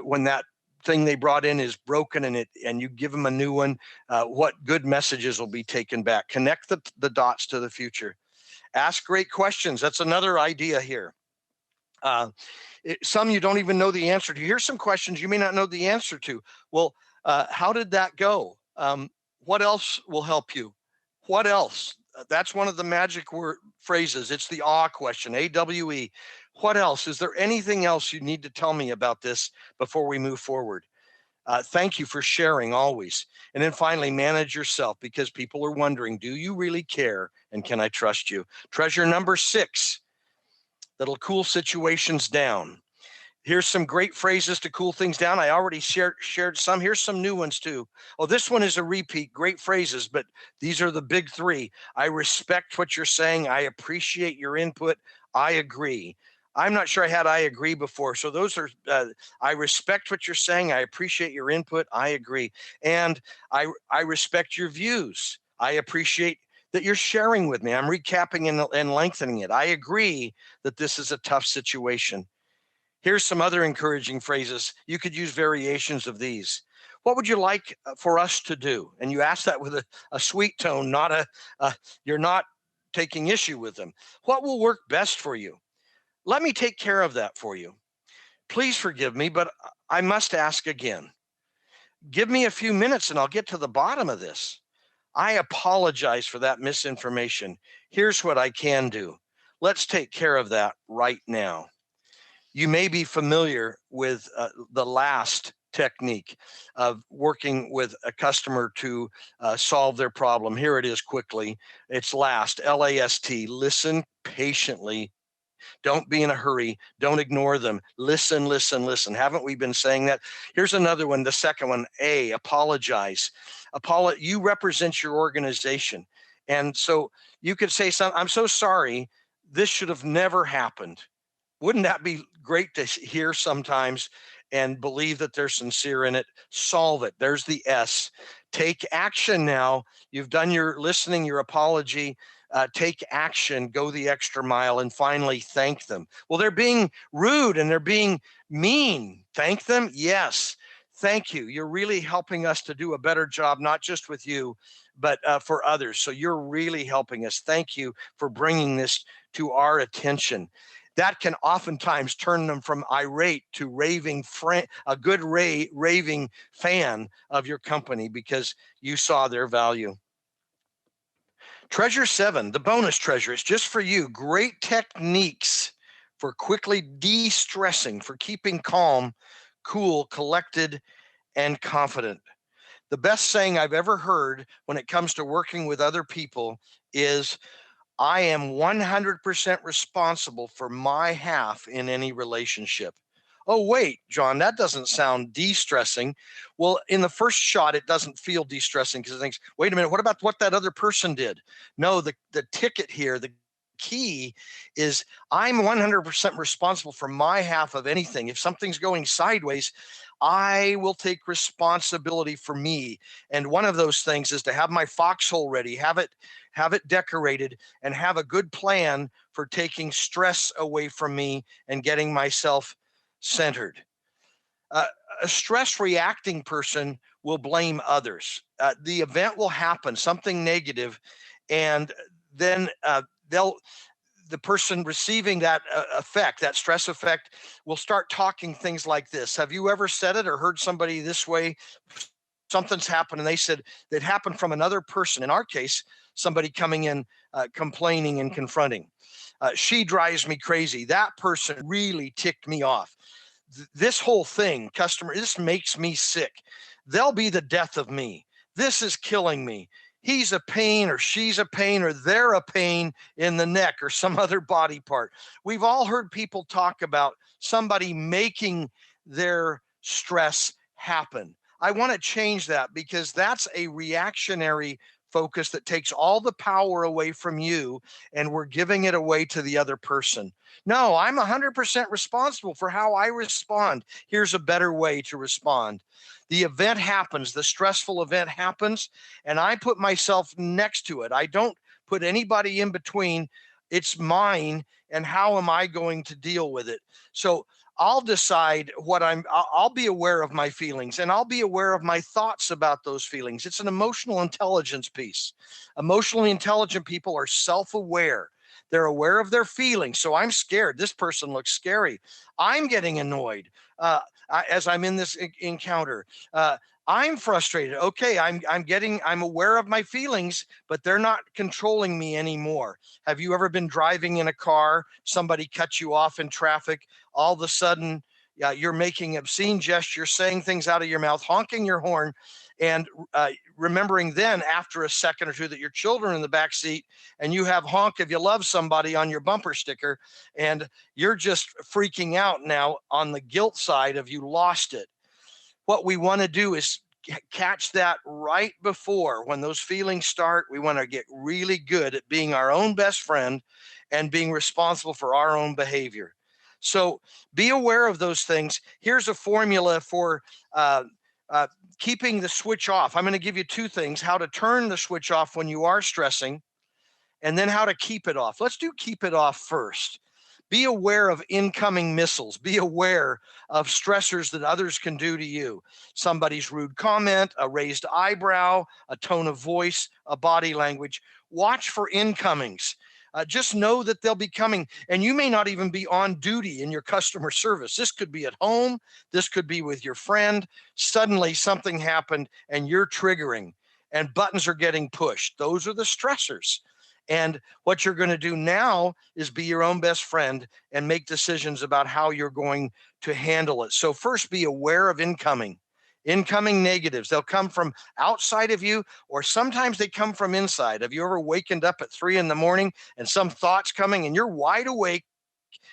When that thing they brought in is broken and you give them a new one, what good messages will be taken back? Connect the dots to the future. Ask great questions. That's another idea here. Some you don't even know the answer to. Here's some questions you may not know the answer to. Well, how did that go? What else will help you? What else? That's one of the magic word phrases. It's the awe question, AWE. What else? Is there anything else you need to tell me about this before we move forward? Thank you for sharing always. And then finally, manage yourself, because people are wondering, do you really care? And can I trust you? Treasure number 6, that'll cool situations down. Here's some great phrases to cool things down. I already shared some. Here's some new ones too. Oh, this one is a repeat. Great phrases, but these are the big 3. I respect what you're saying. I appreciate your input. I agree. I'm not sure I had I agree before. So those are, I respect what you're saying. I appreciate your input. I agree. And I respect your views. I appreciate that you're sharing with me. I'm recapping and lengthening it. I agree that this is a tough situation. Here's some other encouraging phrases. You could use variations of these. What would you like for us to do? And you ask that with a sweet tone, not you're not taking issue with them. What will work best for you? Let me take care of that for you. Please forgive me, but I must ask again. Give me a few minutes and I'll get to the bottom of this. I apologize for that misinformation. Here's what I can do. Let's take care of that right now. You may be familiar with the last technique of working with a customer to solve their problem. Here it is quickly. It's LAST, LAST. Listen patiently. Don't be in a hurry. Don't ignore them. Listen, listen, listen. Haven't we been saying that? Here's another one, the second one, A, apologize. You represent your organization. And so you could say, I'm so sorry. This should have never happened. Wouldn't that be great to hear sometimes and believe that they're sincere in it? Solve it. There's the S. Take action now. You've done your listening, your apology. Take action, go the extra mile, and finally thank them. Well, they're being rude and they're being mean. Thank them? Yes. Thank you. You're really helping us to do a better job, not just with you, but for others. So you're really helping us. Thank you for bringing this to our attention. That can oftentimes turn them from irate to raving friend, a good raving fan of your company because you saw their value. Treasure 7, the bonus treasure, it's just for you. Great techniques for quickly de-stressing, for keeping calm, cool, collected, and confident. The best saying I've ever heard when it comes to working with other people is, I am 100% responsible for my half in any relationship. Oh, wait, John, that doesn't sound de-stressing. Well, in the first shot, it doesn't feel de-stressing because it thinks, wait a minute, what about what that other person did? No, the ticket here, the key is I'm 100% responsible for my half of anything. If something's going sideways, I will take responsibility for me. And one of those things is to have my foxhole ready, have it decorated, and have a good plan for taking stress away from me and getting myself centered. A stress reacting person will blame others. The event will happen, something negative, and then the person receiving that effect, that stress effect, will start talking things like this. Have you ever said it or heard somebody this way? Something's happened and they said it happened from another person. In our case, somebody coming in complaining and confronting. She drives me crazy. That person really ticked me off. this whole thing, customer, this makes me sick. They'll be the death of me. This is killing me. He's a pain or she's a pain or they're a pain in the neck or some other body part. We've all heard people talk about somebody making their stress happen. I want to change that because that's a reactionary focus that takes all the power away from you and we're giving it away to the other person. No, I'm 100% responsible for how I respond. Here's a better way to respond. The event happens, the stressful event happens, and I put myself next to it. I don't put anybody in between. It's mine, and how am I going to deal with it? So I'll decide I'll be aware of my feelings and I'll be aware of my thoughts about those feelings. It's an emotional intelligence piece. Emotionally intelligent people are self aware. They're aware of their feelings. So I'm scared. This person looks scary. I'm getting annoyed as I'm in this encounter. I'm frustrated. Okay, I'm aware of my feelings, but they're not controlling me anymore. Have you ever been driving in a car, somebody cuts you off in traffic, all of a sudden, yeah, you're making obscene gestures, saying things out of your mouth, honking your horn, and remembering then after a second or two that your children are in the back seat and you have honk if you love somebody on your bumper sticker, and you're just freaking out now on the guilt side of you lost it. What we want to do is catch that right before when those feelings start. We want to get really good at being our own best friend and being responsible for our own behavior. So be aware of those things. Here's a formula for keeping the switch off. I'm going to give you two things: how to turn the switch off when you are stressing, and then how to keep it off. Let's do keep it off first. Be aware of incoming missiles. Be aware of stressors that others can do to you. Somebody's rude comment, a raised eyebrow, a tone of voice, a body language. Watch for incomings. Just know that they'll be coming, and you may not even be on duty in your customer service. This could be at home. This could be with your friend. Suddenly something happened and you're triggering and buttons are getting pushed. Those are the stressors. And what you're going to do now is be your own best friend and make decisions about how you're going to handle it. So first, be aware of incoming negatives. They'll come from outside of you, or sometimes they come from inside. Have you ever wakened up at 3 a.m. and some thoughts coming and you're wide awake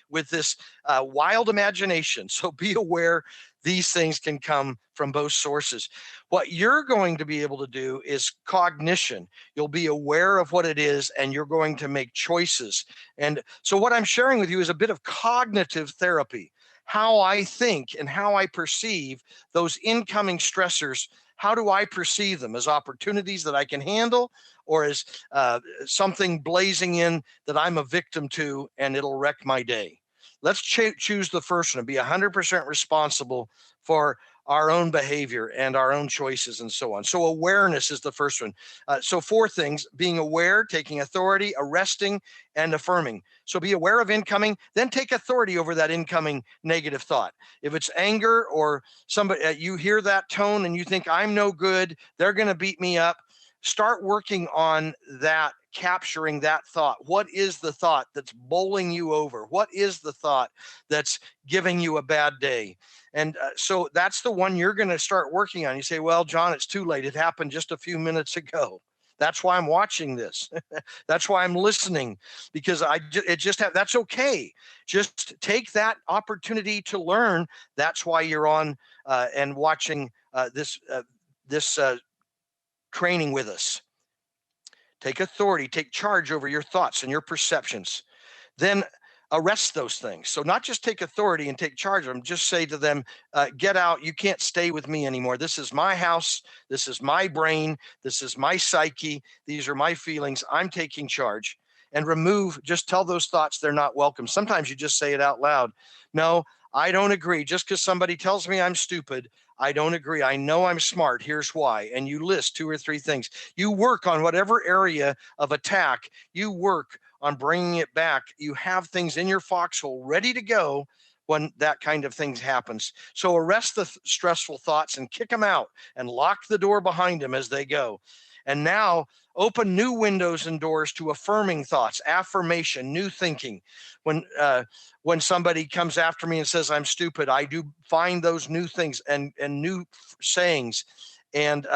with this wild imagination? So be aware these things can come from both sources. What you're going to be able to do is cognition. You'll be aware of what it is and you're going to make choices. And so what I'm sharing with you is a bit of cognitive therapy. How I think and how I perceive those incoming stressors. How do I perceive them? As opportunities that I can handle, or as something blazing in that I'm a victim to and it'll wreck my day? Let's choose the first one and be 100% responsible for our own behavior and our own choices and so on. So awareness is the first one. So 4 things: being aware, taking authority, arresting, and affirming. So be aware of incoming, then take authority over that incoming negative thought. If it's anger or somebody, you hear that tone and you think, I'm no good, they're going to beat me up. Start working on that, capturing that thought. What is the thought that's bowling you over? What is the thought that's giving you a bad day? And so that's the one you're going to start working on. You say, well, John, it's too late. It happened just a few minutes ago. That's why I'm watching this. That's why I'm listening, because that's okay. Just take that opportunity to learn. That's why you're on and watching this training with us. Take authority, take charge over your thoughts and your perceptions. Then arrest those things. So not just take authority and take charge of them, just say to them, get out. You can't stay with me anymore. This is my house. This is my brain. This is my psyche. These are my feelings. I'm taking charge. And just tell those thoughts they're not welcome. Sometimes you just say it out loud. No, I don't agree. Just because somebody tells me I'm stupid, I don't agree. I know I'm smart. Here's why. And you list 2 or 3 things. You work on whatever area of attack, you work on bringing it back. You have things in your foxhole ready to go when that kind of thing happens. So arrest the stressful thoughts and kick them out and lock the door behind them as they go. And now open new windows and doors to affirming thoughts, affirmation, new thinking. When somebody comes after me and says I'm stupid, I do find those new things and new sayings. And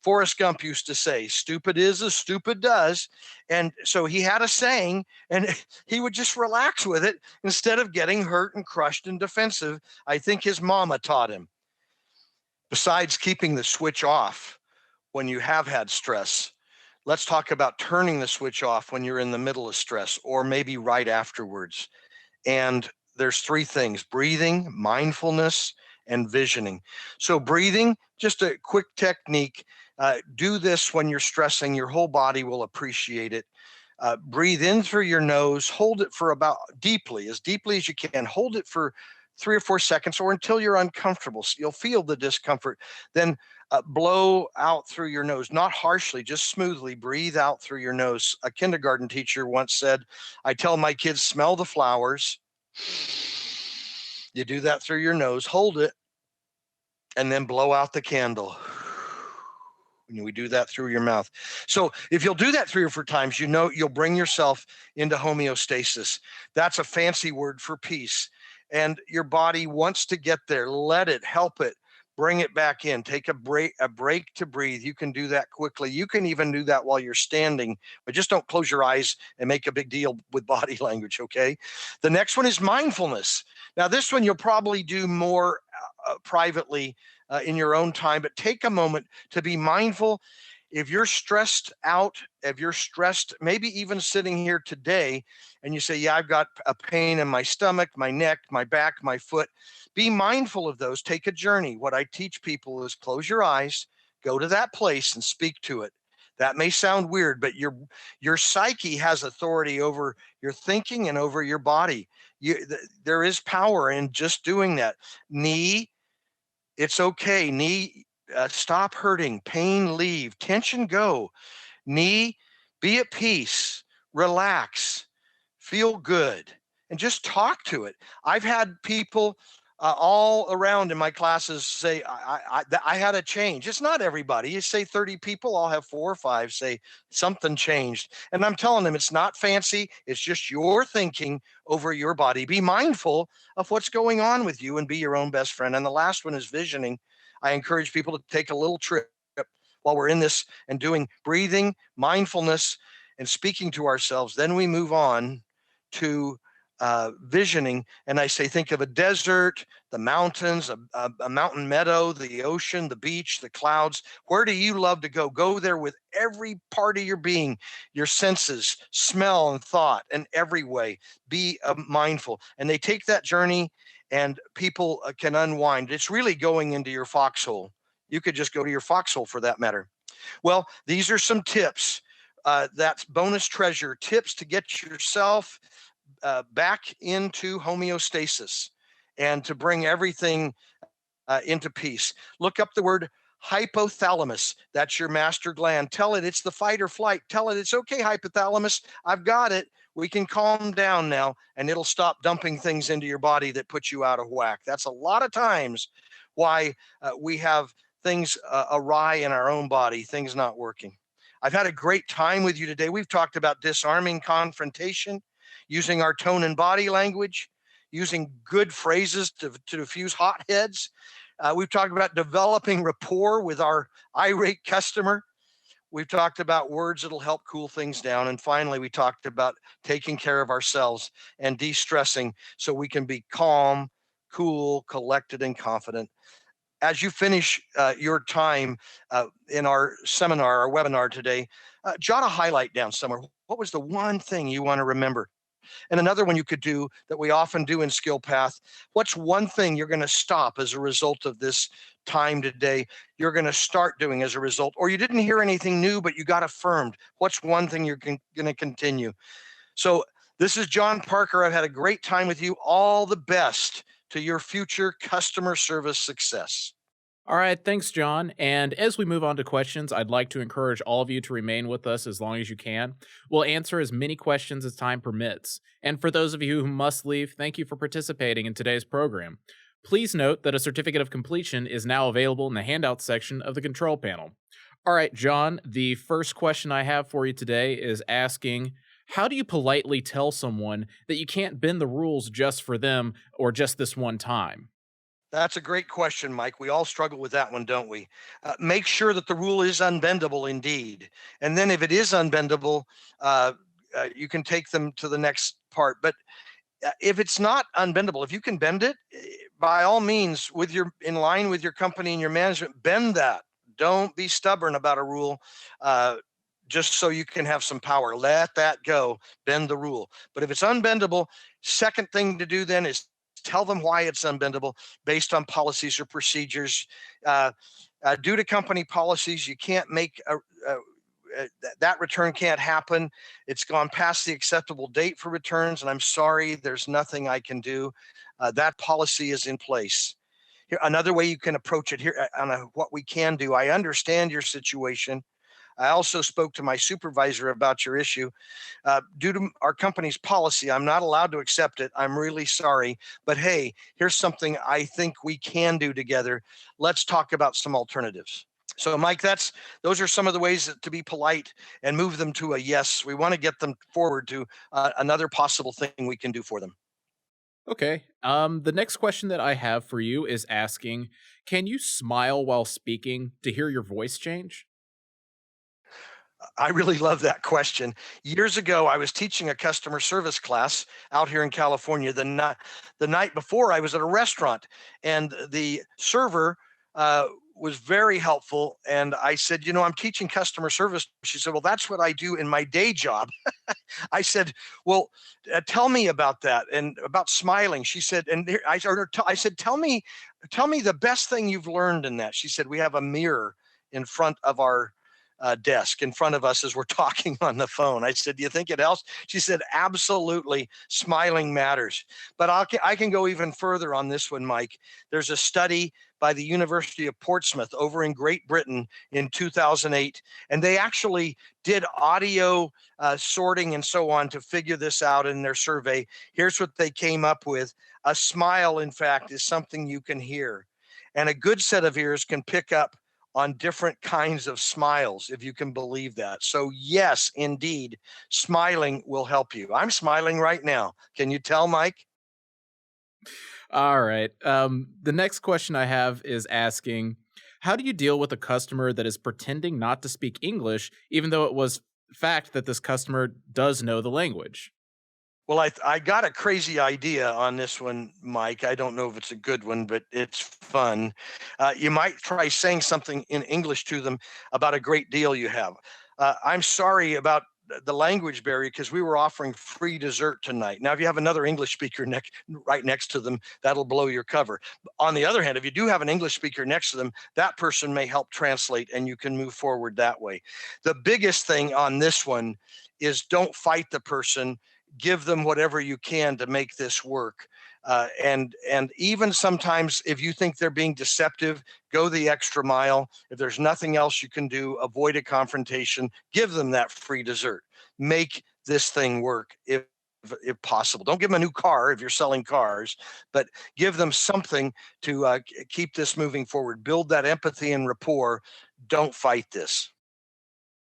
Forrest Gump used to say, stupid is as stupid does. And so he had a saying, and he would just relax with it instead of getting hurt and crushed and defensive. I think his mama taught him. Besides keeping the switch off when you have had stress, let's talk about turning the switch off when you're in the middle of stress or maybe right afterwards. And there's three things: breathing, mindfulness, and visioning. So breathing, just a quick technique. Do this when you're stressing. Your whole body will appreciate it. Breathe in through your nose, hold it for about as deeply as you can. Hold it for 3 or 4 seconds or until you're uncomfortable. So you'll feel the discomfort. Then blow out through your nose, not harshly, just smoothly. Breathe out through your nose. A kindergarten teacher once said, I tell my kids, smell the flowers. You do that through your nose, hold it, and then blow out the candle. We do that through your mouth. So if you'll do that 3 or 4 times, you'll bring yourself into homeostasis. That's a fancy word for peace. And your body wants to get there. Let it, help it, bring it back in. Take a break to breathe. You can do that quickly. You can even do that while you're standing, but just don't close your eyes and make a big deal with body language, okay? The next one is mindfulness. Now, this one you'll probably do more privately in your own time, but take a moment to be mindful. If you're stressed out, if you're stressed, maybe even sitting here today, and you say, yeah, I've got a pain in my stomach, my neck, my back, my foot, be mindful of those. Take a journey. What I teach people is close your eyes, go to that place and speak to it. That may sound weird, but your psyche has authority over your thinking and over your body. There is power in just doing that. Knee, it's okay. Knee, stop hurting. Pain, leave. Tension, go. Knee, be at peace. Relax. Feel good. And just talk to it. I've had people all around in my classes say, I had a change. It's not everybody. You say 30 people, I'll have 4 or 5 say something changed. And I'm telling them it's not fancy. It's just your thinking over your body. Be mindful of what's going on with you and be your own best friend. And the last one is visioning. I encourage people to take a little trip while we're in this and doing breathing, mindfulness, and speaking to ourselves. Then we move on to visioning, and I say, think of a desert, the mountains, a mountain meadow, the ocean, the beach, the clouds. Where do you love to go? Go there with every part of your being, your senses, smell and thought, and every way. Be mindful. And they take that journey, and people can unwind. It's really going into your foxhole. You could just go to your foxhole for that matter. Well, these are some tips. That's bonus treasure tips to get yourself back into homeostasis and to bring everything into peace. Look up the word hypothalamus. That's your master gland. Tell it it's the fight or flight. Tell it it's okay, hypothalamus. I've got it. We can calm down now, and it'll stop dumping things into your body that put you out of whack. That's a lot of times why we have things awry in our own body, things not working. I've had a great time with you today. We've talked about disarming confrontation, using our tone and body language, using good phrases to diffuse hot heads. We've talked about developing rapport with our irate customer. We've talked about words that'll help cool things down. And finally, we talked about taking care of ourselves and de-stressing so we can be calm, cool, collected, and confident. As you finish your time in our seminar, our webinar today, jot a highlight down somewhere. What was the one thing you want to remember? And another one you could do that we often do in Skill Path, what's one thing you're going to stop as a result of this time today? You're going to start doing as a result, or you didn't hear anything new, but you got affirmed. What's one thing you're going to continue? So this is John Parker. I've had a great time with you. All the best to your future customer service success. All right, thanks, John. And as we move on to questions, I'd like to encourage all of you to remain with us as long as you can. We'll answer as many questions as time permits. And for those of you who must leave, thank you for participating in today's program. Please note that a certificate of completion is now available in the handout section of the control panel. All right, John, the first question I have for you today is asking, how do you politely tell someone that you can't bend the rules just for them or just this one time? That's a great question, Mike. We all struggle with that one, don't we? Make sure that the rule is unbendable indeed. And then if it is unbendable, uh, you can take them to the next part. But if it's not unbendable, if you can bend it, by all means, with your in line with your company and your management, bend that. Don't be stubborn about a rule. Uh, just so you can have some power. Let that go. Bend the rule. But if it's unbendable, second thing to do then is tell them why it's unbendable based on policies or procedures. Uh, due to company policies, you can't make that return can't happen. It's gone past the acceptable date for returns, and I'm sorry, there's nothing I can do. That policy is in place. Here, another way you can approach it here on what we can do. I understand your situation. I also spoke to my supervisor about your issue. Due to our company's policy, I'm not allowed to accept it. I'm really sorry. But hey, here's something I think we can do together. Let's talk about some alternatives. So, Mike, those are some of the ways to be polite and move them to a yes. We want to get them forward to another possible thing we can do for them. Okay. The next question that I have for you is asking, can you smile while speaking to hear your voice change? I really love that question. Years ago, I was teaching a customer service class out here in California. The night before, I was at a restaurant, and the server was very helpful. And I said, I'm teaching customer service. She said, well, that's what I do in my day job. I said, well, tell me about that and about smiling. She said, and I said, tell me the best thing you've learned in that. She said, we have a mirror in front of our desk in front of us as we're talking on the phone. I said, do you think it helps? She said, absolutely. Smiling matters. But I can go even further on this one, Mike. There's a study by the University of Portsmouth over in Great Britain in 2008, and they actually did audio sorting and so on to figure this out in their survey. Here's what they came up with. A smile, in fact, is something you can hear. And a good set of ears can pick up on different kinds of smiles, if you can believe that. So, yes, indeed, smiling will help you. I'm smiling right now. Can you tell, Mike? All right. The next question I have is asking, how do you deal with a customer that is pretending not to speak English, even though it was fact that this customer does know the language? Well, I got a crazy idea on this one, Mike. I don't know if it's a good one, but it's fun. You might try saying something in English to them about a great deal you have. I'm sorry about the language barrier because we were offering free dessert tonight. Now, if you have another English speaker right next to them, that'll blow your cover. On the other hand, if you do have an English speaker next to them, that person may help translate and you can move forward that way. The biggest thing on this one is don't fight the person, give them whatever you can to make this work. And even sometimes, if you think they're being deceptive, go the extra mile. If there's nothing else you can do, avoid a confrontation. Give them that free dessert. Make this thing work if possible. Don't give them a new car if you're selling cars, but give them something to keep this moving forward. Build that empathy and rapport. Don't fight this.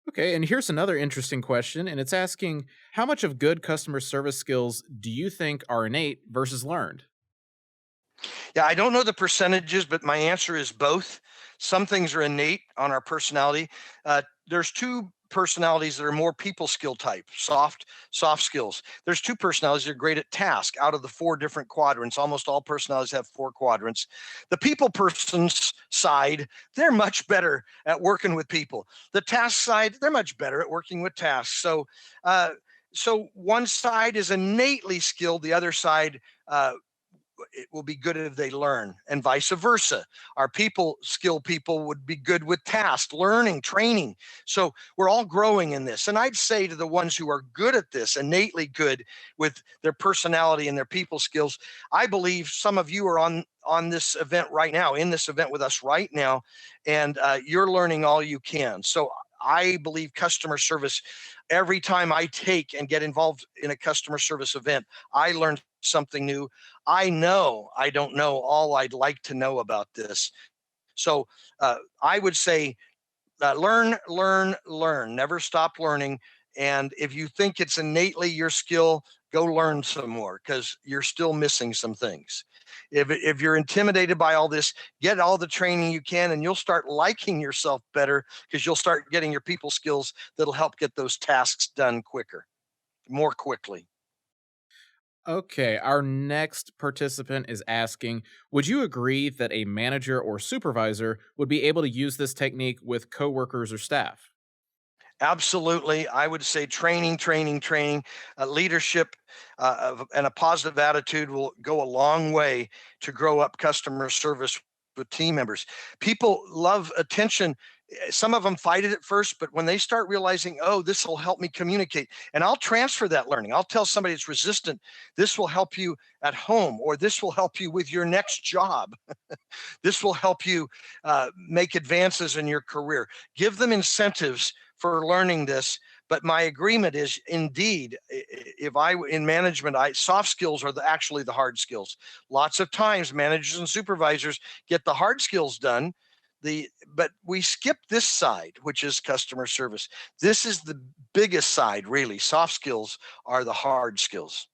Okay, and here's another interesting question, and it's asking, how much of good customer service skills do you think are innate versus learned? Yeah, I don't know the percentages, but my answer is both. Some things are innate on our personality. There's two personalities that are more people skill type, soft skills. There's two personalities that are great at task out of the four different quadrants. Almost all personalities have four quadrants. The people person's side, they're much better at working with people. The task side, they're much better at working with tasks. So one side is innately skilled, the other side it will be good if they learn, and vice versa. Our people skilled people would be good with task learning, training. So we're all growing in this, and I'd say to the ones who are good at this, innately good with their personality and their people skills, I believe some of you are on this event right now, in this event with us right now, and you're learning all you can. So I believe customer service, every time I take and get involved in a customer service event, I learn something new. I know I don't know all I'd like to know about this. So I would say Learn. Never stop learning. And if you think it's innately your skill, go learn some more because you're still missing some things. If you're intimidated by all this, get all the training you can, and you'll start liking yourself better because you'll start getting your people skills that'll help get those tasks done quicker, more quickly. Okay, our next participant is asking, would you agree that a manager or supervisor would be able to use this technique with coworkers or staff? Absolutely. I would say training, leadership, and a positive attitude will go a long way to grow up customer service with team members. People love attention. Some of them fight it at first, but when they start realizing, oh, this will help me communicate, and I'll transfer that learning. I'll tell somebody that's resistant, this will help you at home, or this will help you with your next job. This will help you make advances in your career. Give them incentives for learning this. But my agreement is indeed, if I in management, I soft skills are actually the hard skills. Lots of times, managers and supervisors get the hard skills done. But we skip this side, which is customer service. This is the biggest side, really. Soft skills are the hard skills.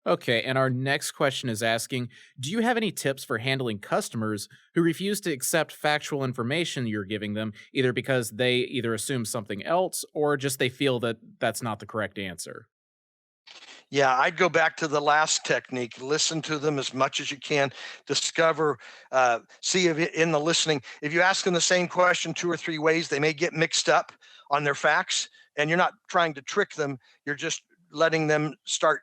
Okay, and our next question is asking, do you have any tips for handling customers who refuse to accept factual information you're giving them, either because they either assume something else or just they feel that that's not the correct answer? Yeah, I'd go back to the last technique. Listen to them as much as you can. Discover, see if in the listening, if you ask them the same question two or three ways, they may get mixed up on their facts. And you're not trying to trick them. You're just letting them start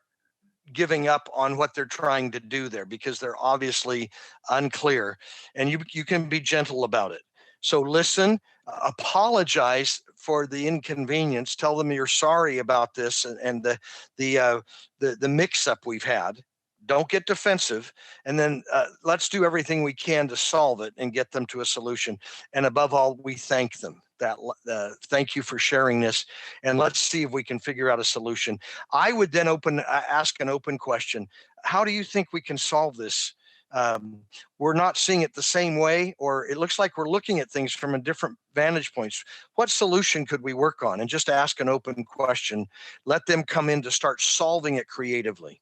giving up on what they're trying to do there because they're obviously unclear. And you can be gentle about it. So listen, apologize for the inconvenience. Tell them you're sorry about this and the the mix up we've had. Don't get defensive, and then let's do everything we can to solve it and get them to a solution. And above all, we thank them. That thank you for sharing this, and let's see if we can figure out a solution. I would then ask an open question. How do you think we can solve this? We're not seeing it the same way, or it looks like we're looking at things from a different vantage points. What solution could we work on? And just ask an open question. Let them come in to start solving it creatively.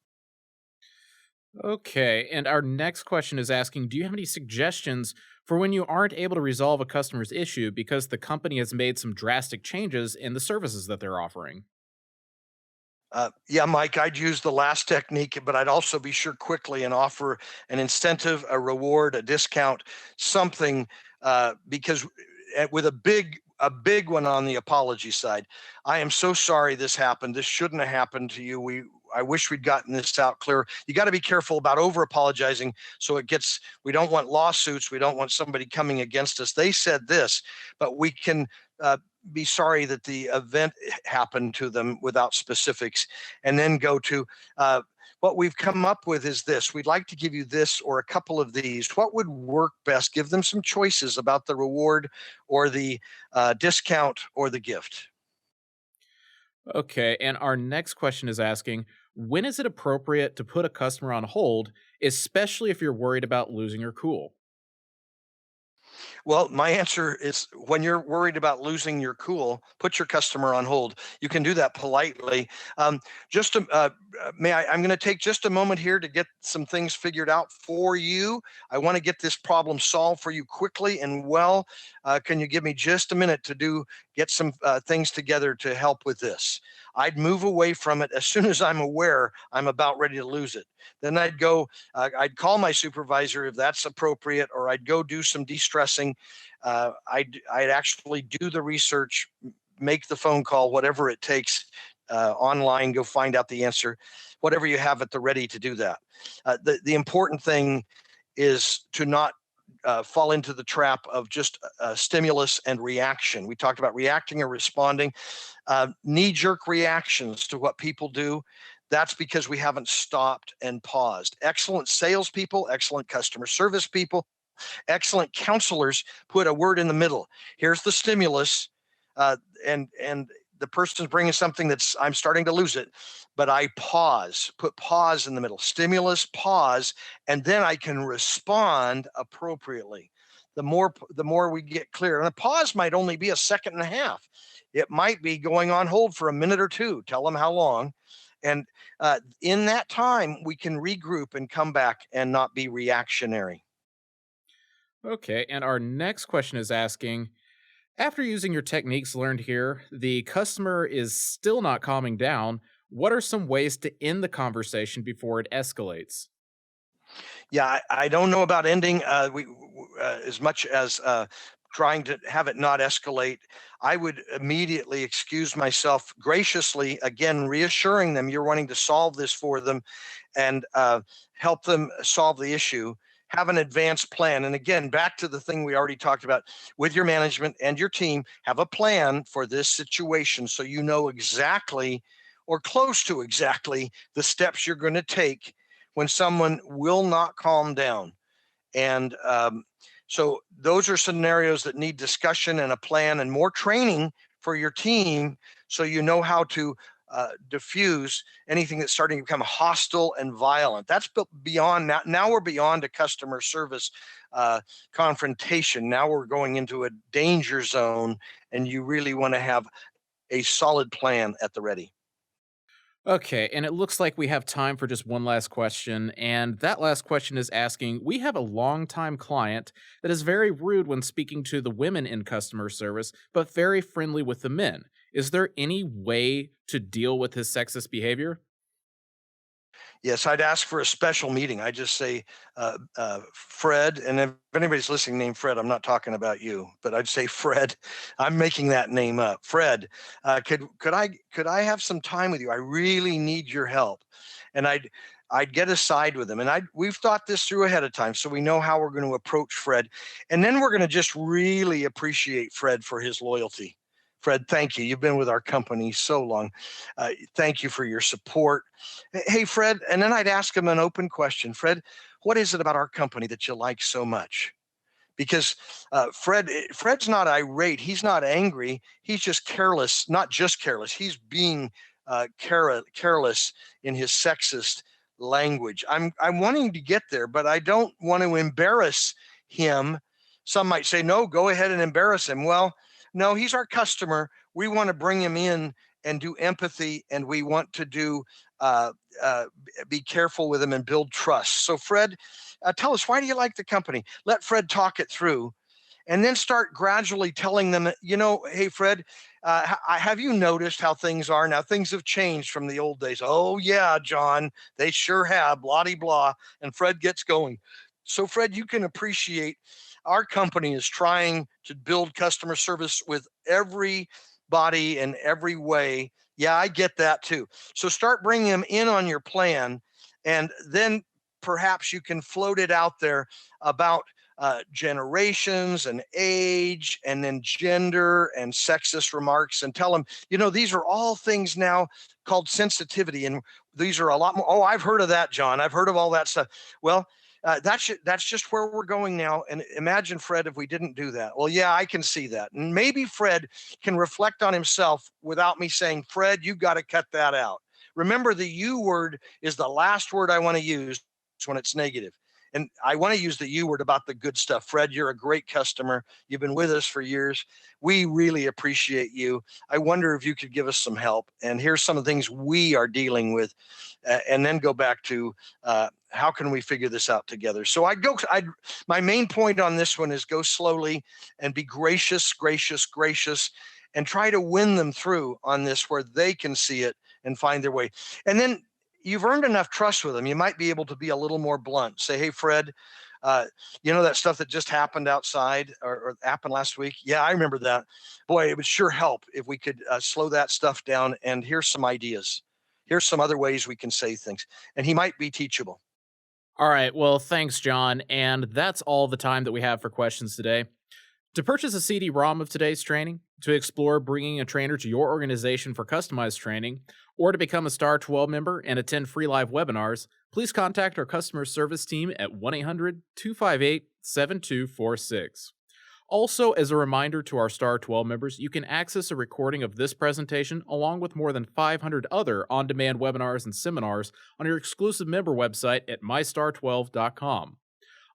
Okay, and our next question is asking, do you have any suggestions for when you aren't able to resolve a customer's issue because the company has made some drastic changes in the services that they're offering? Yeah, Mike, I'd use the last technique, but I'd also be sure quickly and offer an incentive, a reward, a discount, something, because with a big one on the apology side. I am so sorry this happened. This shouldn't have happened to you. I wish we'd gotten this out clear. You got to be careful about over apologizing. So we don't want lawsuits. We don't want somebody coming against us. They said this, but we can be sorry that the event happened to them without specifics, and then go to what we've come up with is this. We'd like to give you this or a couple of these. What would work best? Give them some choices about the reward or the discount or the gift. Okay, and our next question is asking, when is it appropriate to put a customer on hold, especially if you're worried about losing your cool? Well, my answer is when you're worried about losing your cool, put your customer on hold. You can do that politely. Um, just to, may I? I'm going to take just a moment here to get some things figured out for you. I want to get this problem solved for you quickly and well. Can you give me just a minute to get some things together to help with this? I'd move away from it as soon as I'm aware I'm about ready to lose it. Then I'd call my supervisor if that's appropriate, or I'd go do some de-stressing. I'd actually do the research, make the phone call, whatever it takes, online, go find out the answer, whatever you have at the ready to do that. The important thing is to not fall into the trap of just stimulus and reaction. We talked about reacting or responding, knee jerk reactions to what people do. That's because we haven't stopped and paused. Excellent salespeople, excellent customer service people, excellent counselors put a word in the middle. Here's the stimulus, and the person's bringing something that's I'm starting to lose it, but I pause, put pause in the middle, stimulus, pause, and then I can respond appropriately. the more we get clear. And a pause might only be a second and a half. It might be going on hold for a minute or two. Tell them how long. And in that time, we can regroup and come back and not be reactionary. Okay, and our next question is asking, after using your techniques learned here, the customer is still not calming down. What are some ways to end the conversation before it escalates? Yeah, I don't know about ending as much as trying to have it not escalate. I would immediately excuse myself graciously, again, reassuring them you're wanting to solve this for them and help them solve the issue. Have an advanced plan. And again, back to the thing we already talked about with your management and your team, have a plan for this situation so you know exactly or close to exactly the steps you're going to take when someone will not calm down. And so those are scenarios that need discussion and a plan and more training for your team so you know how to diffuse anything that's starting to become hostile and violent. That's beyond now. Now we're beyond a customer service confrontation. Now we're going into a danger zone, and you really want to have a solid plan at the ready. Okay, and it looks like we have time for just one last question. And that last question is asking, we have a longtime client that is very rude when speaking to the women in customer service, but very friendly with the men. Is there any way to deal with his sexist behavior? Yes, I'd ask for a special meeting. I just say, Fred, and if anybody's listening named Fred, I'm not talking about you, but I'd say, Fred, I'm making that name up. Fred, could I have some time with you? I really need your help. And I'd get aside with him, and we've thought this through ahead of time, so we know how we're going to approach Fred, and then we're going to just really appreciate Fred for his loyalty. Fred, thank you. You've been with our company so long. Thank you for your support. Hey, Fred, and then I'd ask him an open question. Fred, what is it about our company that you like so much? Because Fred's not irate. He's not angry. He's just careless. Not just careless. He's being careless in his sexist language. I'm wanting to get there, but I don't want to embarrass him. Some might say, no, go ahead and embarrass him. Well, no, he's our customer. We want to bring him in and do empathy, and we want to do uh, be careful with him and build trust. So, Fred, tell us, why do you like the company? Let Fred talk it through, and then start gradually telling them, hey, Fred, have you noticed how things are now? Things have changed from the old days. Oh, yeah, John, they sure have, blah, de, blah. And Fred gets going. So, Fred, you can appreciate our company is trying to build customer service with everybody in every way. Yeah, I get that too. So start bringing them in on your plan, and then perhaps you can float it out there about generations and age and then gender and sexist remarks, and tell them, these are all things now called sensitivity. And these are a lot more. Oh, I've heard of that, John. I've heard of all that stuff. Well, that's just where we're going now. And imagine, Fred, if we didn't do that. Well, yeah, I can see that. And maybe Fred can reflect on himself without me saying, Fred, you got to cut that out. Remember, the U word is the last word I want to use when it's negative. And I want to use the U word about the good stuff. Fred, you're a great customer. You've been with us for years. We really appreciate you. I wonder if you could give us some help. And here's some of the things we are dealing with. And then go back to how can we figure this out together? So my main point on this one is go slowly and be gracious, gracious, gracious, and try to win them through on this where they can see it and find their way. And then you've earned enough trust with them. You might be able to be a little more blunt. Say, hey, Fred, that stuff that just happened outside or happened last week? Yeah, I remember that. Boy, it would sure help if we could slow that stuff down. And here's some ideas. Here's some other ways we can say things. And he might be teachable. All right, well, thanks, John. And that's all the time that we have for questions today. To purchase a CD-ROM of today's training, to explore bringing a trainer to your organization for customized training, or to become a Star 12 member and attend free live webinars, please contact our customer service team at 1-800-258-7246. Also, as a reminder to our Star 12 members, you can access a recording of this presentation along with more than 500 other on-demand webinars and seminars on your exclusive member website at mystar12.com.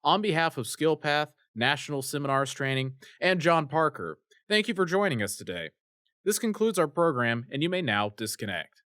On behalf of SkillPath, National Seminars Training, and John Parker. Thank you for joining us today. This concludes our program, and you may now disconnect.